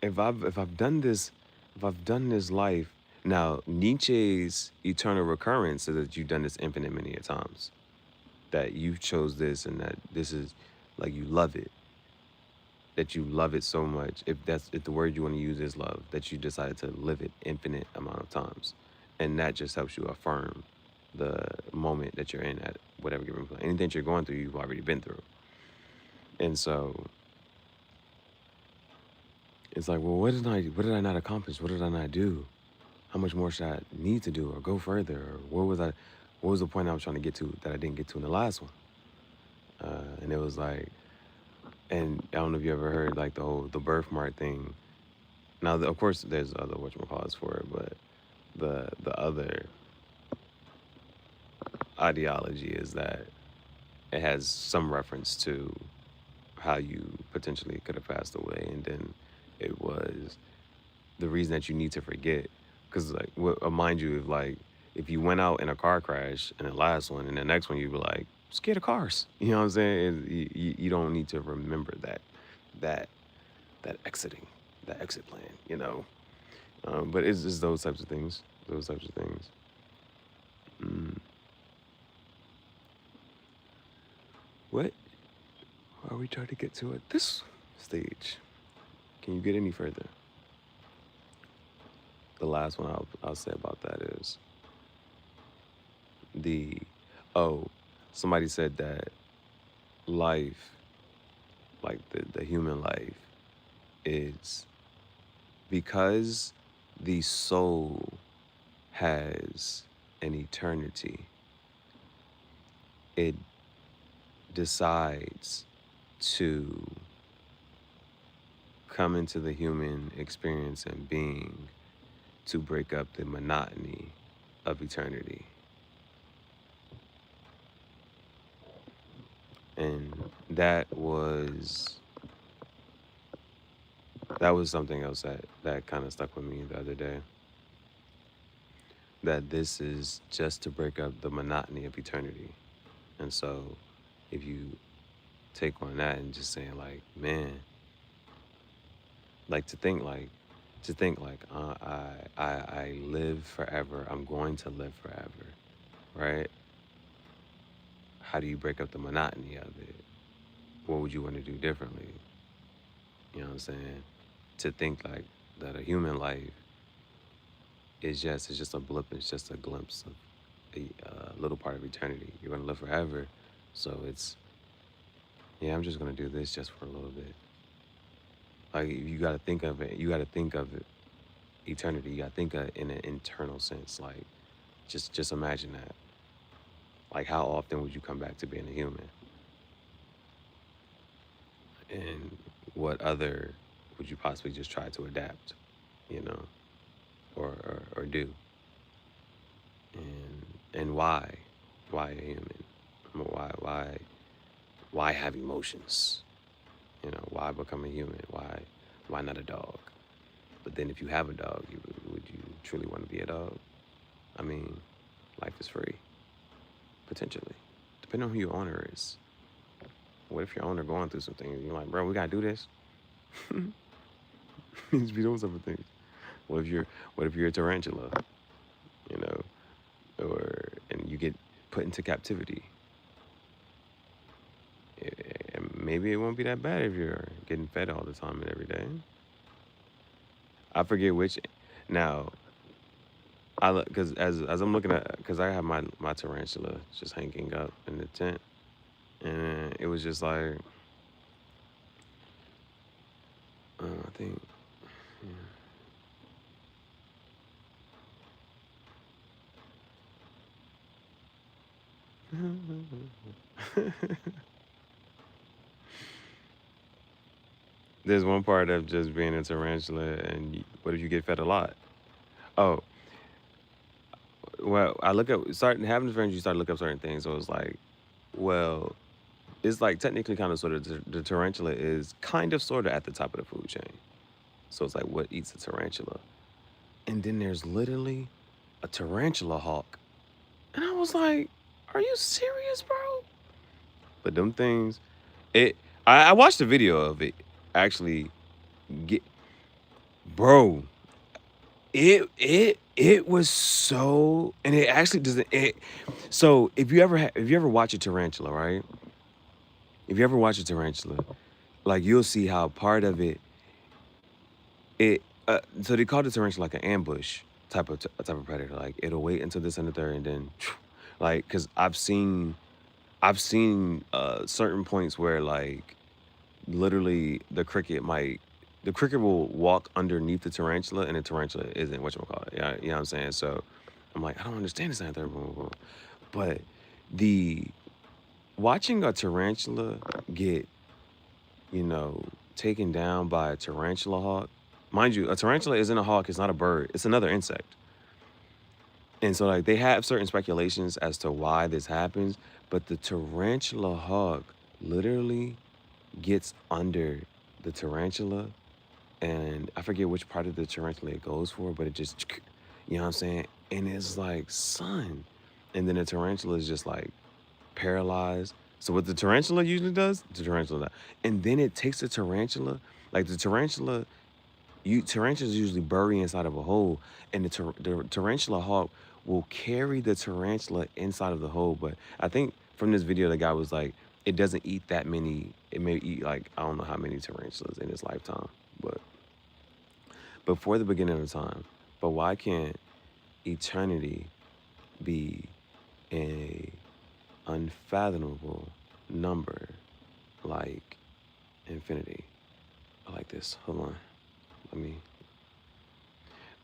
if I've done this, if I've done this life. Now, Nietzsche's eternal recurrence is that you've done this infinite many a times. That you chose this and that this is like you love it. That you love it so much. If the word you want to use is love, that you decided to live it infinite amount of times. And that just helps you affirm the moment that you're in at whatever given point. Anything you're going through, you've already been through. And so it's like, well, what did I not accomplish? What did I not do? How much more should I need to do or go further? Or what was the point I was trying to get to that I didn't get to in the last one? And it was like, and I don't know if you ever heard like the birthmark thing. Now, of course, there's other whatchamacallits for it, but the other ideology is that it has some reference to how you potentially could have passed away, and then it was the reason that you need to forget. Because like, mind you, if you went out in a car crash in the last one, and the next one you were like scared of cars, you know what I'm saying? You don't need to remember that exiting, that exit plan, you know. But it's just those types of things. Those types of things. What are we trying to get to at this stage? Can you get any further? The last one I'll say about that is somebody said that life, like the human life, is because the soul has an eternity, it decides to come into the human experience and being to break up the monotony of eternity. And that was something else that kind of stuck with me the other day. That this is just to break up the monotony of eternity. And so if you take on that and just saying like, man, like to think like I live forever, I'm going to live forever, right? How do you break up the monotony of it? What would you want to do differently? You know what I'm saying? To think like that a human life is just a blip, it's just a glimpse of a little part of eternity. You're going to live forever. So I'm just going to do this just for a little bit. Like, you got to think of it. You got to think of it, eternity. You got to think of it in an internal sense. Like, just imagine that. Like, how often would you come back to being a human? And what other would you possibly just try to adapt, you know, or do? And why? Why a human? Why have emotions? You know, why become a human? Why not a dog? But then if you have a dog, would you truly want to be a dog? I mean, life is free, potentially, depending on who your owner is. What if your owner going through something and you're like, bro, we gotta do this? You just be doing some things. What if you're a tarantula, you know, and you get put into captivity? Maybe it won't be that bad if you're getting fed all the time and every day. I forget which. Now, because as I'm looking at, because I have my tarantula just hanging up in the tent, and it was just like, I think, there's one part of just being a tarantula, and what if you get fed a lot? Oh, well, I look at starting having friends. You start to look up certain things. So it's like, well, it's like technically kind of sort of the tarantula is kind of sort of at the top of the food chain. So it's like, what eats a tarantula? And then there's literally a tarantula hawk. And I was like, are you serious, bro? But them things, it. I watched a video of it actually get, bro. It was so, and it actually doesn't. So if you ever watch a tarantula, right? If you ever watch a tarantula, like you'll see how part of so they call the tarantula like an ambush type of predator. Like it'll wait until this and the third, and then like because I've seen certain points where like literally the cricket will walk underneath the tarantula and the tarantula isn't whatchamacallit. Yeah, you know what I'm saying? So I'm like, I don't understand this and that, boom, boom, boom. But the watching a tarantula get, you know, taken down by a tarantula hawk. Mind you, a tarantula isn't a hawk, it's not a bird, it's another insect. And so like they have certain speculations as to why this happens, but the tarantula hawk literally gets under the tarantula, and I forget which part of the tarantula it goes for, but it just, you know what I'm saying? And it's like, son. And then the tarantula is just like paralyzed. So what the tarantula usually does, the tarantula does. And then it takes the tarantula, like the tarantula, tarantulas usually bury inside of a hole, and the tarantula hawk will carry the tarantula inside of the hole. But I think from this video, the guy was like, it doesn't eat that many. It may eat like I don't know how many tarantulas in its lifetime, but before the beginning of time. But why can't eternity be a unfathomable number like infinity? I like this. Hold on. Let me.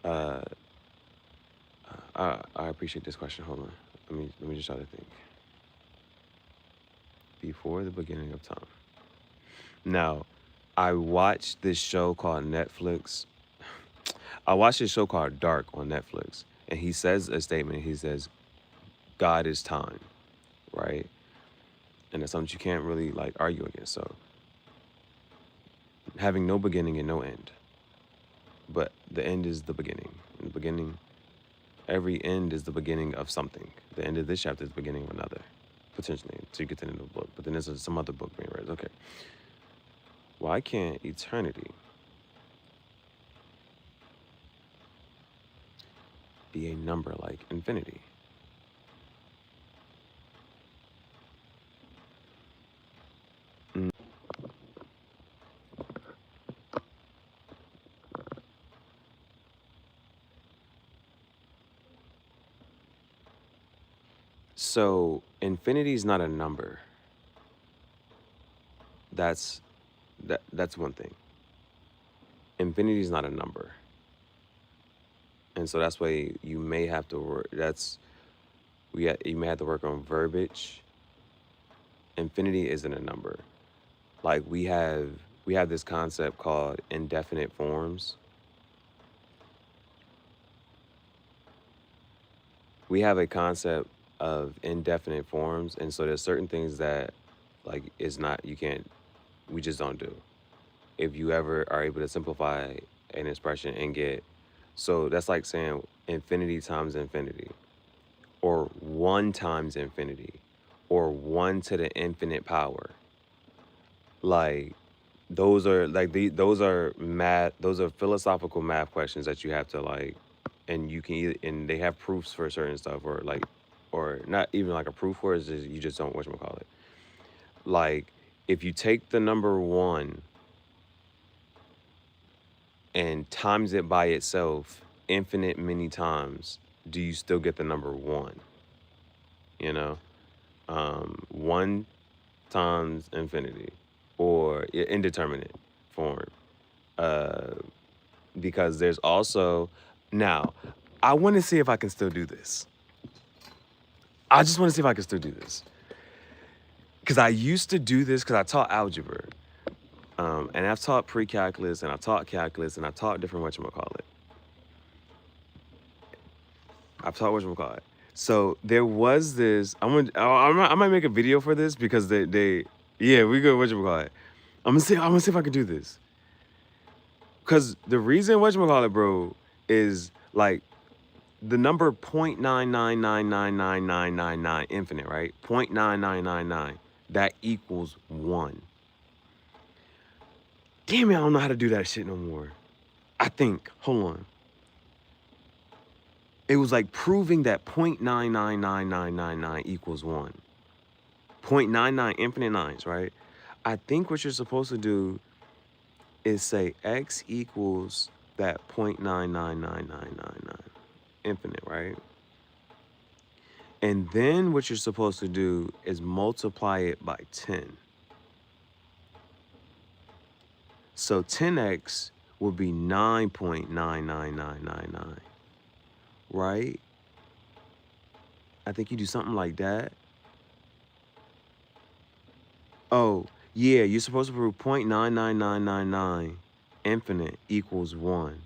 Uh, I appreciate this question. Hold on. Let me just try to think. Before the beginning of time. Now, I watched this show called Netflix. I watched this show called Dark on Netflix, and he says a statement. He says, "God is time," right? And that's something you can't really like argue against. So, having no beginning and no end, but the end is the beginning. In the beginning, every end is the beginning of something. The end of this chapter is the beginning of another, potentially, until you get to the end of the book. But then there's some other book being read. Okay. Why can't eternity be a number like infinity? Mm. So infinity is not a number. That's one thing. Infinity is not a number, and so that's why you may have to work. You may have to work on verbiage. Infinity isn't a number. Like we have this concept called indefinite forms. We have a concept of indefinite forms, and so there's certain things that like is not you can't we just don't do. If you ever are able to simplify an expression and get, so that's like saying infinity times infinity, or one times infinity, or one to the infinite power. Like those are math, those are philosophical math questions that you have to like, and you can either, and they have proofs for certain stuff, or like, or not even like a proof for it, it's just, you just don't whatchamacallit. Like if you take the number one and times it by itself infinite many times, do you still get the number one? You know, one times infinity, or indeterminate form. Uh, because there's also, now, I want to see if I can still do this. I just want to see if I can still do this. Because I used to do this because I taught algebra. And I've taught pre-calculus, and I've taught calculus, and I've taught different whatchamacallit. I've taught whatchamacallit. So there was this, I might make a video for this because yeah, we go whatchamacallit. I'm gonna see if I can do this. Cause the reason whatchamacallit, bro, is like the number 0.9999999 infinite, right? 0.9999, that equals 1. Damn it, I don't know how to do that shit no more. I think, hold on. It was like proving that 0.999999 equals 1. 0.99 infinite nines, right? I think what you're supposed to do is say x equals that 0.999999 infinite, right? And then what you're supposed to do is multiply it by 10. So 10x would be 9.99999, right? I think you do something like that. Oh, yeah, you're supposed to prove 0.99999 infinite equals 1.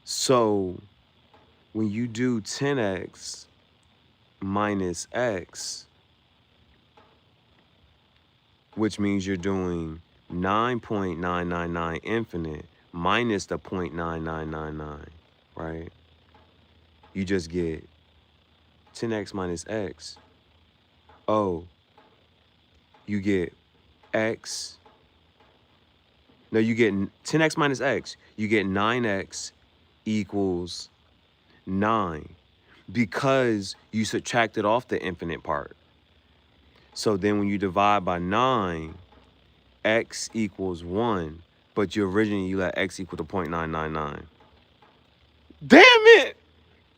So when you do 10x minus x, which means you're doing 9.999 infinite minus the 0.9999, right? You just get 10x minus x. Oh, you get x. No, you get 10x minus x. You get 9x equals 9 because you subtracted off the infinite part. So then when you divide by 9, x equals 1, but you originally let x equal to 0.999. Damn it!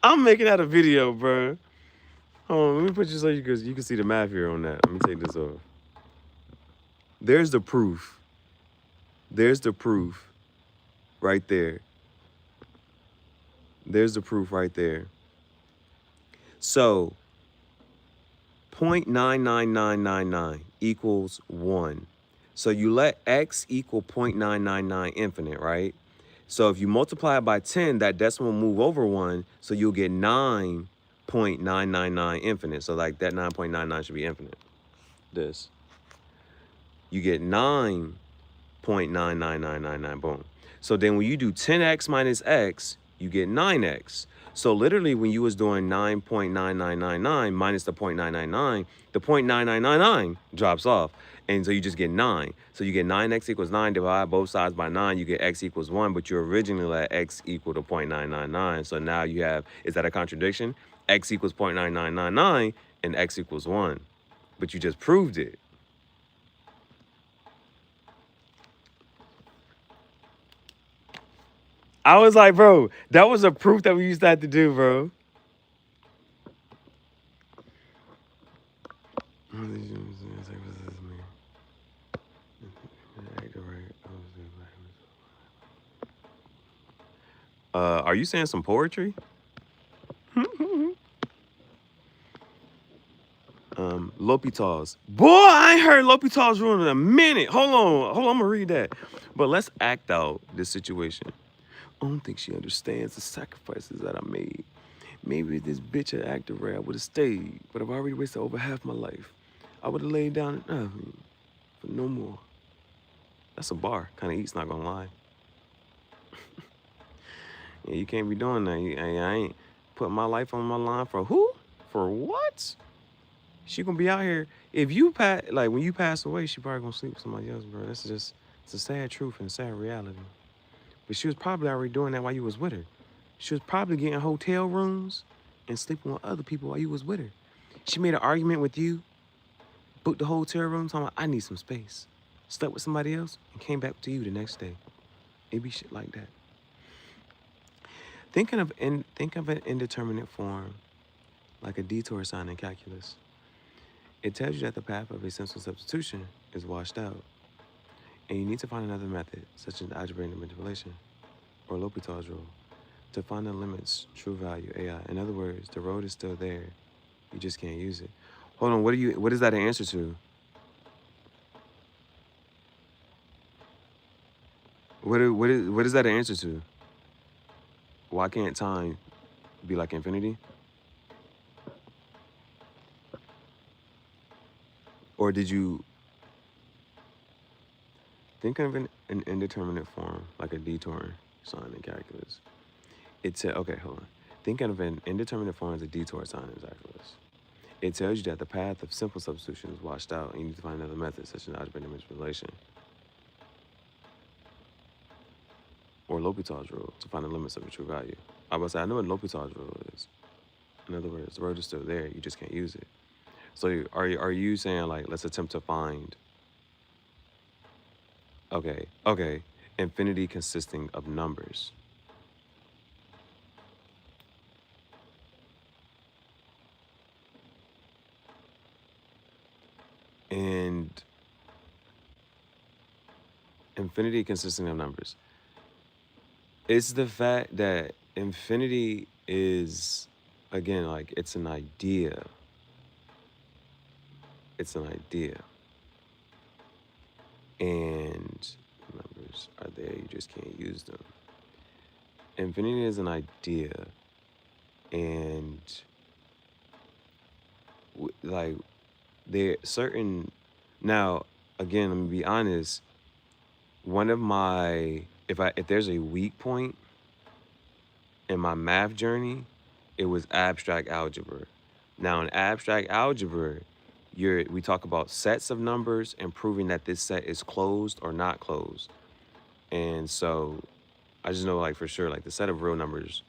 I'm making that a video, bro. Hold on, let me put you so you can see the math here on that. Let me take this off. There's the proof. There's the proof right there. There's the proof right there. So 0.99999 equals 1. So you let x equal 0.999 infinite, right? So if you multiply it by 10, that decimal will move over 1, so you'll get 9.999 infinite. So like that 9.99 should be infinite. This. You get 9.99999, boom. So then when you do 10x minus x, you get 9x. So literally when you was doing 9.9999 minus the 0.999, the 0.9999 drops off. And so you just get 9. So you get 9x equals 9, divide both sides by 9, you get x equals 1, but you originally let x equal to 0.999. So now you have, is that a contradiction? X equals 0.9999 and x equals 1. But you just proved it. I was like, bro, that was a proof that we used to have to do, bro. Are you saying some poetry? L'Hôpital's. Boy, I ain't heard L'Hôpital's rule in a minute. Hold on, I'm gonna read that. But let's act out this situation. I don't think she understands the sacrifices that I made. Maybe if this bitch had acted right, I would have stayed. But I've already wasted over half my life. I would have laid down and nothing, but no more. That's a bar. Kind of eats, not gonna lie. Yeah, you can't be doing that. I ain't putting my life on my line for who? For what? She gonna be out here. If you pass, like when you pass away, she probably gonna sleep with somebody else, bro. That's just, it's a sad truth and a sad reality. But she was probably already doing that while you was with her. She was probably getting hotel rooms and sleeping with other people while you was with her. She made an argument with you, booked the hotel room, talking about, I need some space. Slept with somebody else and came back to you the next day. It be shit like that. Think of an indeterminate form like a detour sign in calculus. It tells you that the path of a simple substitution is washed out, and you need to find another method, such as algebraic manipulation or L'Hôpital's rule, to find the limit's true value, AI. In other words, the road is still there, you just can't use it. Hold on, what is that an answer to? What is that an answer to? Why can't time be like infinity? Or did you Think of an indeterminate form, like a detour sign in calculus. Okay, hold on. Think of an indeterminate form as a detour sign in calculus. It tells you that the path of simple substitution is washed out and you need to find another method, such as algebraic manipulation or L'Hopital's rule to find the limits of a true value. I was say I know what L'Hopital's rule is. In other words, the road is still there, you just can't use it. So are you saying, like, let's attempt to find, okay, infinity consisting of numbers. And infinity consisting of numbers. It's the fact that infinity is, again, like, it's an idea. It's an idea. And numbers are there, you just can't use them. Infinity is an idea. And, like, there certain, now, again, let me be honest, one of my, if there's a weak point in my math journey, it was abstract algebra. Now in abstract algebra, we talk about sets of numbers and proving that this set is closed or not closed. And so I just know, like, for sure, like, the set of real numbers,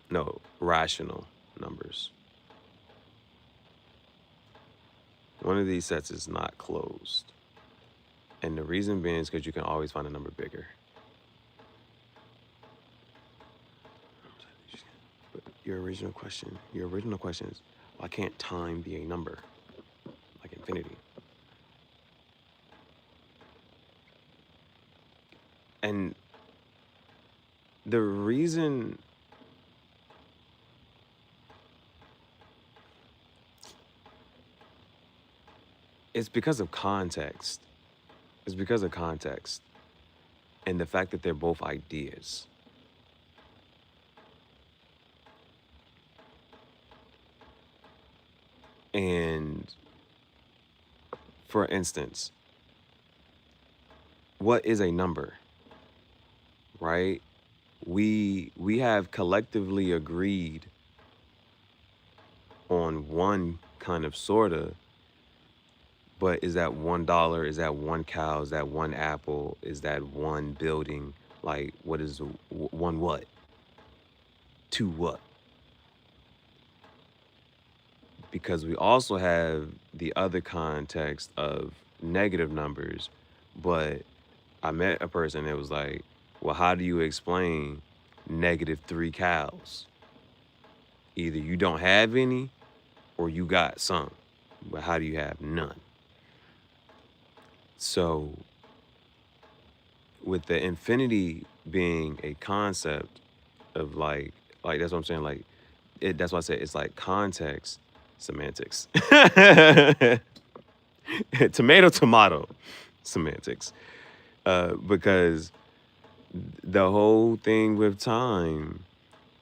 no, rational numbers. One of these sets is not closed. And the reason being is because you can always find a number bigger. But your original question is, why can't time be a number? Like infinity. And the reason it's because of context. It's because of context and the fact that they're both ideas. And for instance, what is a number, right? We have collectively agreed on one kind of sorta, but is that $1? Is that one cow? Is that one apple? Is that one building? Like, what is one what? Two what? Because we also have the other context of negative numbers, but I met a person that was like, well, how do you explain -3 cows? Either you don't have any or you got some, but how do you have none? So with the infinity being a concept of like that's what I'm saying, like that's why I say it's like context semantics. Tomato semantics. Because the whole thing with time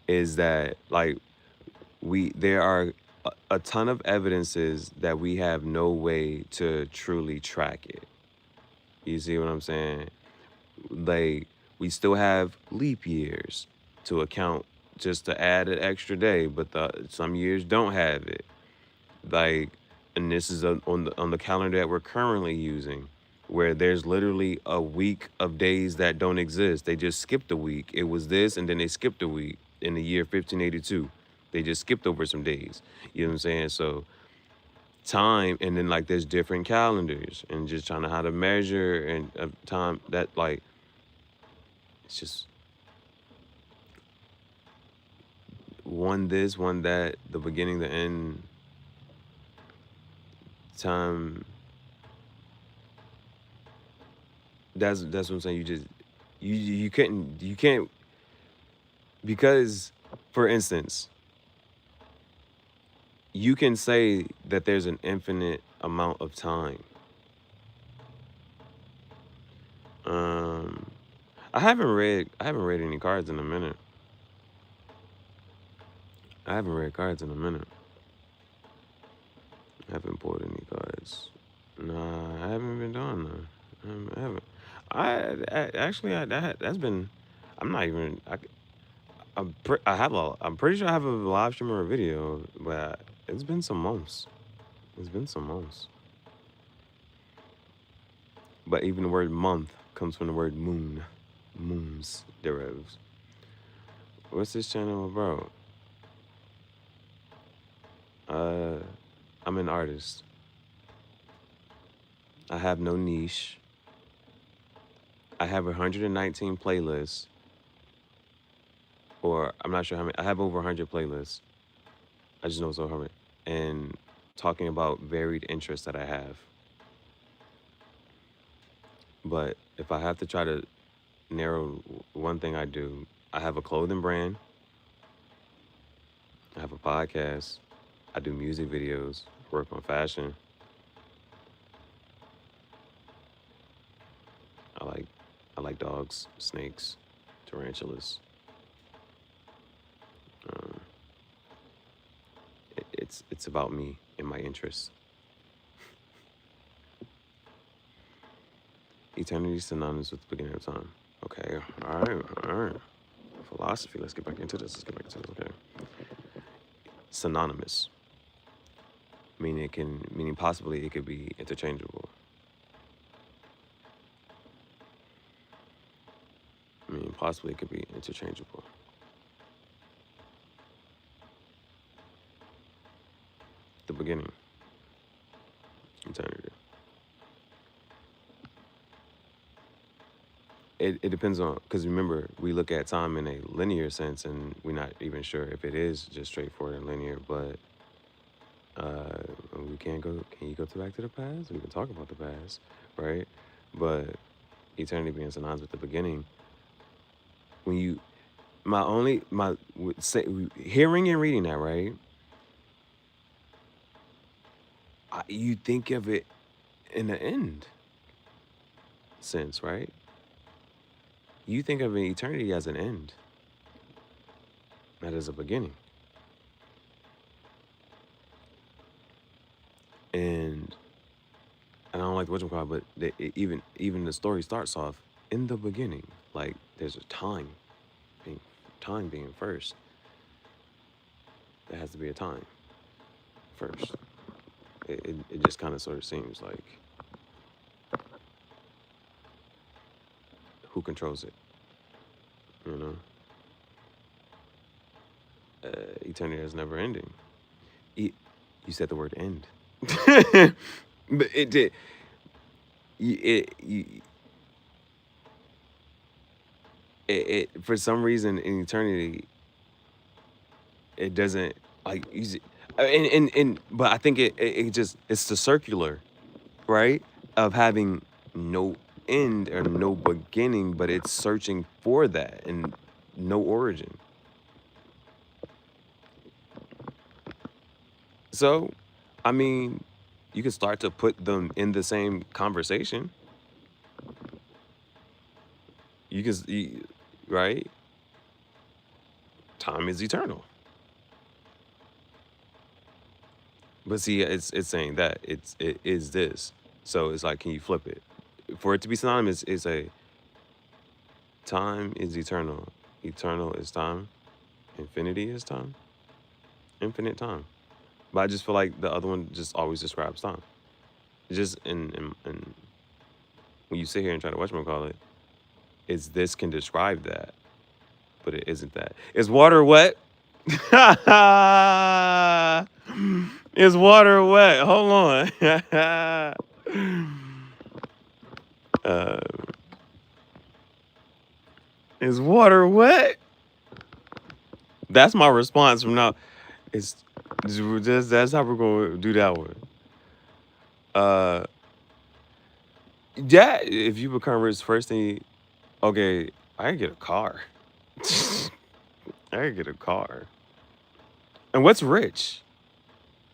is that, like, there are a ton of evidences that we have no way to truly track it. You see what I'm saying? Like, we still have leap years to account just to add an extra day, but some years don't have it. Like, and this is on the calendar that we're currently using, where there's literally a week of days that don't exist. They just skipped a week. It was this, and then they skipped a week in the year 1582. They just skipped over some days. You know what I'm saying? So time, and then, like, there's different calendars, and just trying to how to measure and time that, like, it's just one this, one that, the beginning, the end, time. That's what I'm saying. You can't, because, for instance, you can say that there's an infinite amount of time. I haven't read any cards in a minute. I haven't read cards in a minute. I haven't pulled any actually, that's been. I'm not even. I have a. I'm pretty sure I have a live stream or a video, but it's been some months. It's been some months. But even the word month comes from the word moon. Moons derives. What's this channel about? I'm an artist. I have no niche. I have 119 playlists, or I'm not sure how many. I have over 100 playlists. I just know it's over 100. And talking about varied interests that I have. But if I have to try to narrow one thing I do, I have a clothing brand. I have a podcast. I do music videos, work on fashion. I like dogs, snakes, tarantulas. Um, it's about me and my interests. Eternity is synonymous with the beginning of time. Okay, all right. Philosophy. Let's get back into this. Okay. Synonymous, meaning possibly it could be interchangeable. Possibly it could be interchangeable. The beginning, eternity. It depends on, because remember, we look at time in a linear sense, and we're not even sure if it is just straightforward and linear, but we can't go, can you go back to the past? We can talk about the past, right? But eternity being synonymous with the beginning, when you, hearing and reading that, right? You think of it in the end sense, right? You think of an eternity as an end, not as a beginning. And I don't like the whatchamacallit, but even the story starts off in the beginning. Like there's a time being first. There has to be a time first. It just kind of sort of seems like who controls it, you know? Eternity is never ending. You said the word end. But it did. For some reason in eternity, it doesn't like but I think it just, it's the circular, right, of having no end or no beginning, but it's searching for that and no origin. So, I mean, you can start to put them in the same conversation. Right? Time is eternal. But see, it's saying that it is this. So it's like, can you flip it? For it to be synonymous, it's a time is eternal. Eternal is time. Infinity is time. Infinite time. But I just feel like the other one just always describes time. Just in when you sit here and try to whatchamacallit, this can describe that, but it isn't that. Is water wet? Is water wet? Hold on. Is water wet? That's my response from now. It's just that's how we're gonna do that one. Yeah, if you become rich, first thing, okay, I can get a car. I can get a car. And what's rich?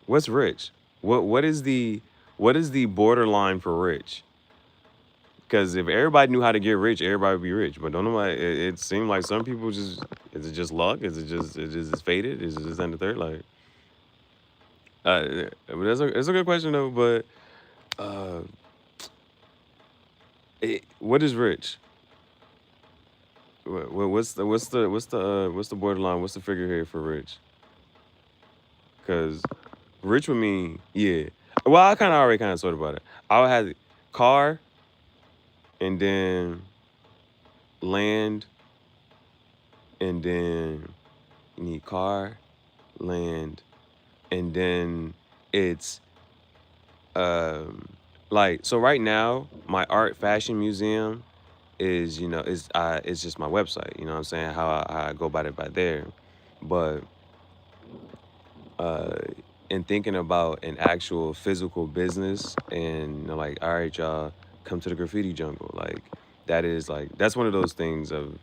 What's rich? What is the borderline for rich? Because if everybody knew how to get rich, everybody would be rich. But don't know why it seemed like some people just, is it just luck? Is it just fated? Is it just in the third? Like, but it's a good question though. But what is rich? what's the borderline? What's the figure here for rich? Because rich would mean, yeah. Well, I kind of already kind of sort about it. I would have car, and then land, and then you need car, land, and then it's um like, so right now my art fashion museum is, is just my website. You know what I'm saying? How I go about it by there, but uh in thinking about an actual physical business, and like, all right, y'all, come to the graffiti jungle. Like, that's one of those things of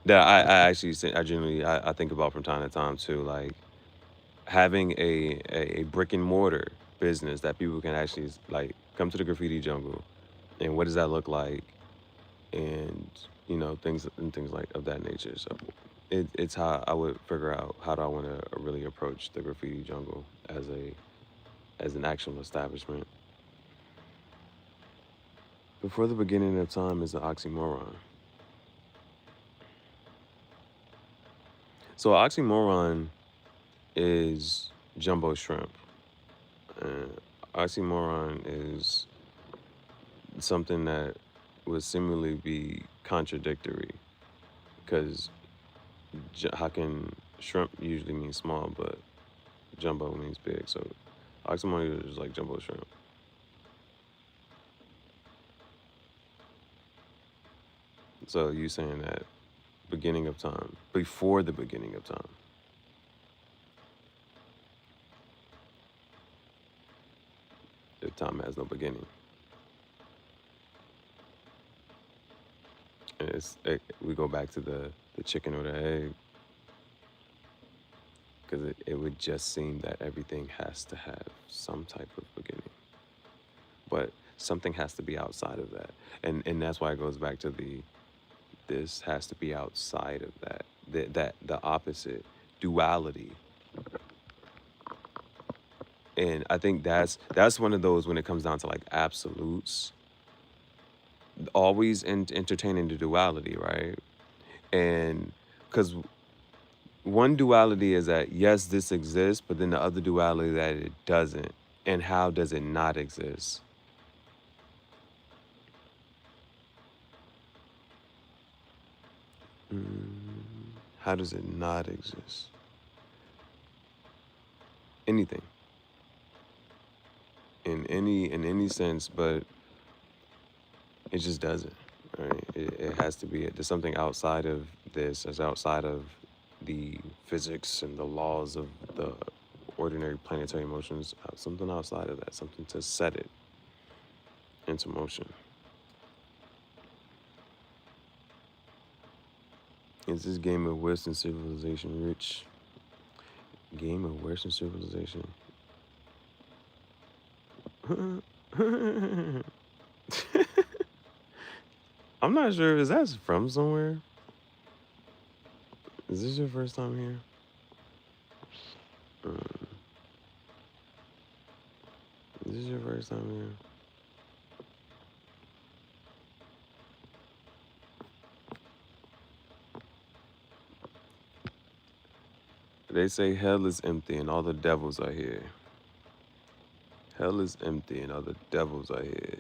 that I actually I generally I think about from time to time too. Like, having a brick and mortar business that people can actually, like, come to the graffiti jungle, and what does that look like, and things like of that nature. So it's how I would figure out how do I want to really approach the graffiti jungle as an actual establishment. Before the beginning of time is an oxymoron. So oxymoron is jumbo shrimp. Oxymoron is something that would seemingly be contradictory, because how can shrimp usually mean small, but jumbo means big? So oxymoron is like jumbo shrimp. So you saying that beginning of time, before the beginning of time. If time has no beginning. And we go back to the chicken or the egg, because it would just seem that everything has to have some type of beginning. But something has to be outside of that. And that's why it goes back to this has to be outside of that. The opposite, duality. And I think that's one of those, when it comes down to like absolutes, always entertaining the duality, right? And because one duality is that, yes, this exists, but then the other duality that it doesn't. And how does it not exist? How does it not exist? Anything. In any sense, but it just doesn't, right? It has to be, there's something outside of this, as outside of the physics and the laws of the ordinary planetary motions, something outside of that, something to set it into motion. Is this game of Western civilization rich? Game of Western civilization? I'm not sure. Is that from somewhere? Is this your first time here? Is this your first time here? They say hell is empty and all the devils are here. Hell is empty and all the devils are here.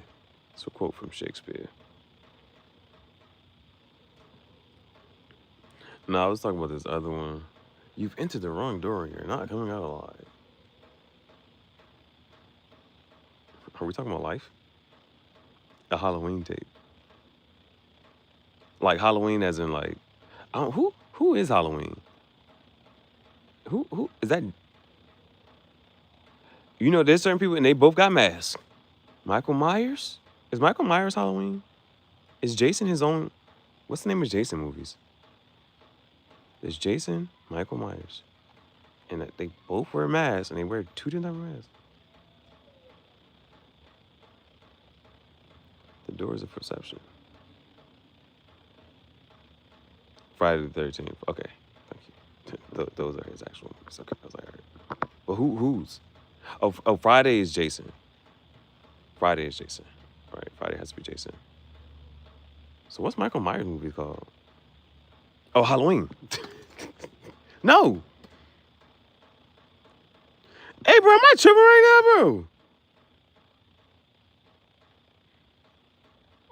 It's a quote from Shakespeare. No, I was talking about this other one. You've entered the wrong door. You're not coming out alive. Are we talking about life? A Halloween tape. Like Halloween, as in like, who is Halloween? Who is that? There's certain people and they both got masks. Michael Myers? Is Michael Myers Halloween? Is Jason his own? What's the name of Jason movies? There's Jason, Michael Myers. And they both wear masks, and they wear two different masks. The doors of perception. Friday the 13th. Okay, thank you. Those are his actual movies. Okay, I was like, all right. But whose? Oh, Friday is Jason. Friday is Jason. All right, Friday has to be Jason. So what's Michael Myers' movie called? Oh, Halloween. No. Hey, bro, am I tripping right now, bro?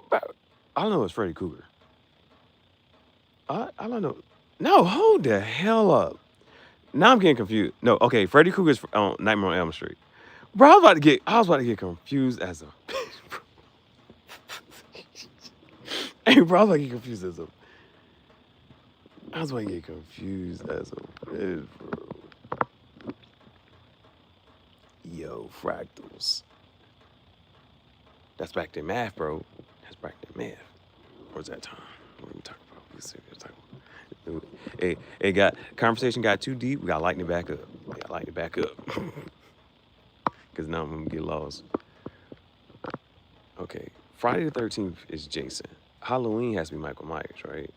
Bro, I don't know it's Freddy Krueger. I don't know. No, hold the hell up. Now I'm getting confused. No, okay, Freddy Krueger's on Nightmare on Elm Street. Bro, I was about to get confused as a bitch, bro. Hey, bro, I was about to get confused as a. I was about to get confused as a bitch, bro. Yo, fractals. That's back to math, bro. That's back to math. Where's that time? What are we talking about? Let's see what we're talking about. It got conversation got too deep. We gotta lighten it back up. We gotta lighten it back up. Cause now I'm gonna get lost. Okay. Friday the 13th is Jason. Halloween has to be Michael Myers, right?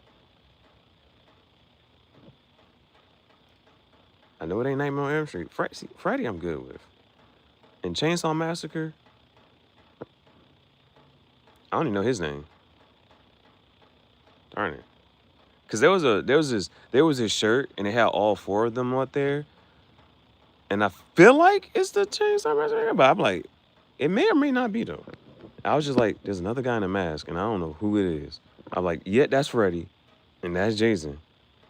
I know it ain't Nightmare on Elm Street. Friday I'm good with. And Chainsaw Massacre, I don't even know his name. Darn it. Cause there was this shirt and it had all four of them up there. And I feel like it's the Chainsaw Massacre, but I'm like, it may or may not be though. I was just like, there's another guy in a mask, and I don't know who it is. I'm like, yeah, that's Freddy, and that's Jason,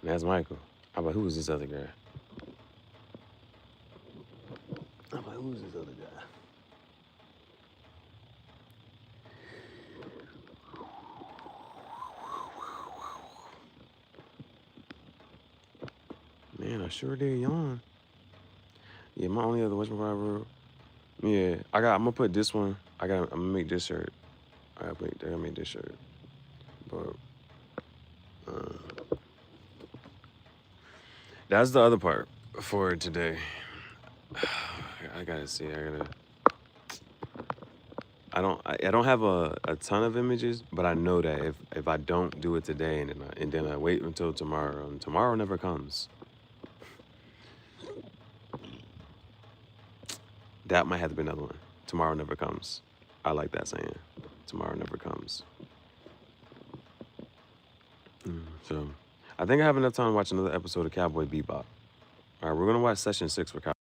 and that's Michael. I'm like, who is this other guy? I'm like, who is this other guy? Man, I sure did yawn. Yeah, my only other whatchamacallit. Yeah, I'm gonna put this one. I'm gonna make this shirt. I gotta make this shirt. But that's the other part for today. I gotta see. I don't have a ton of images, but I know that if I don't do it today and then I wait until tomorrow, and tomorrow never comes. That might have to be another one. Tomorrow never comes. I like that saying. Tomorrow never comes. So I think I have enough time to watch another episode of Cowboy Bebop. All right, we're gonna watch session 6 for Cowboy.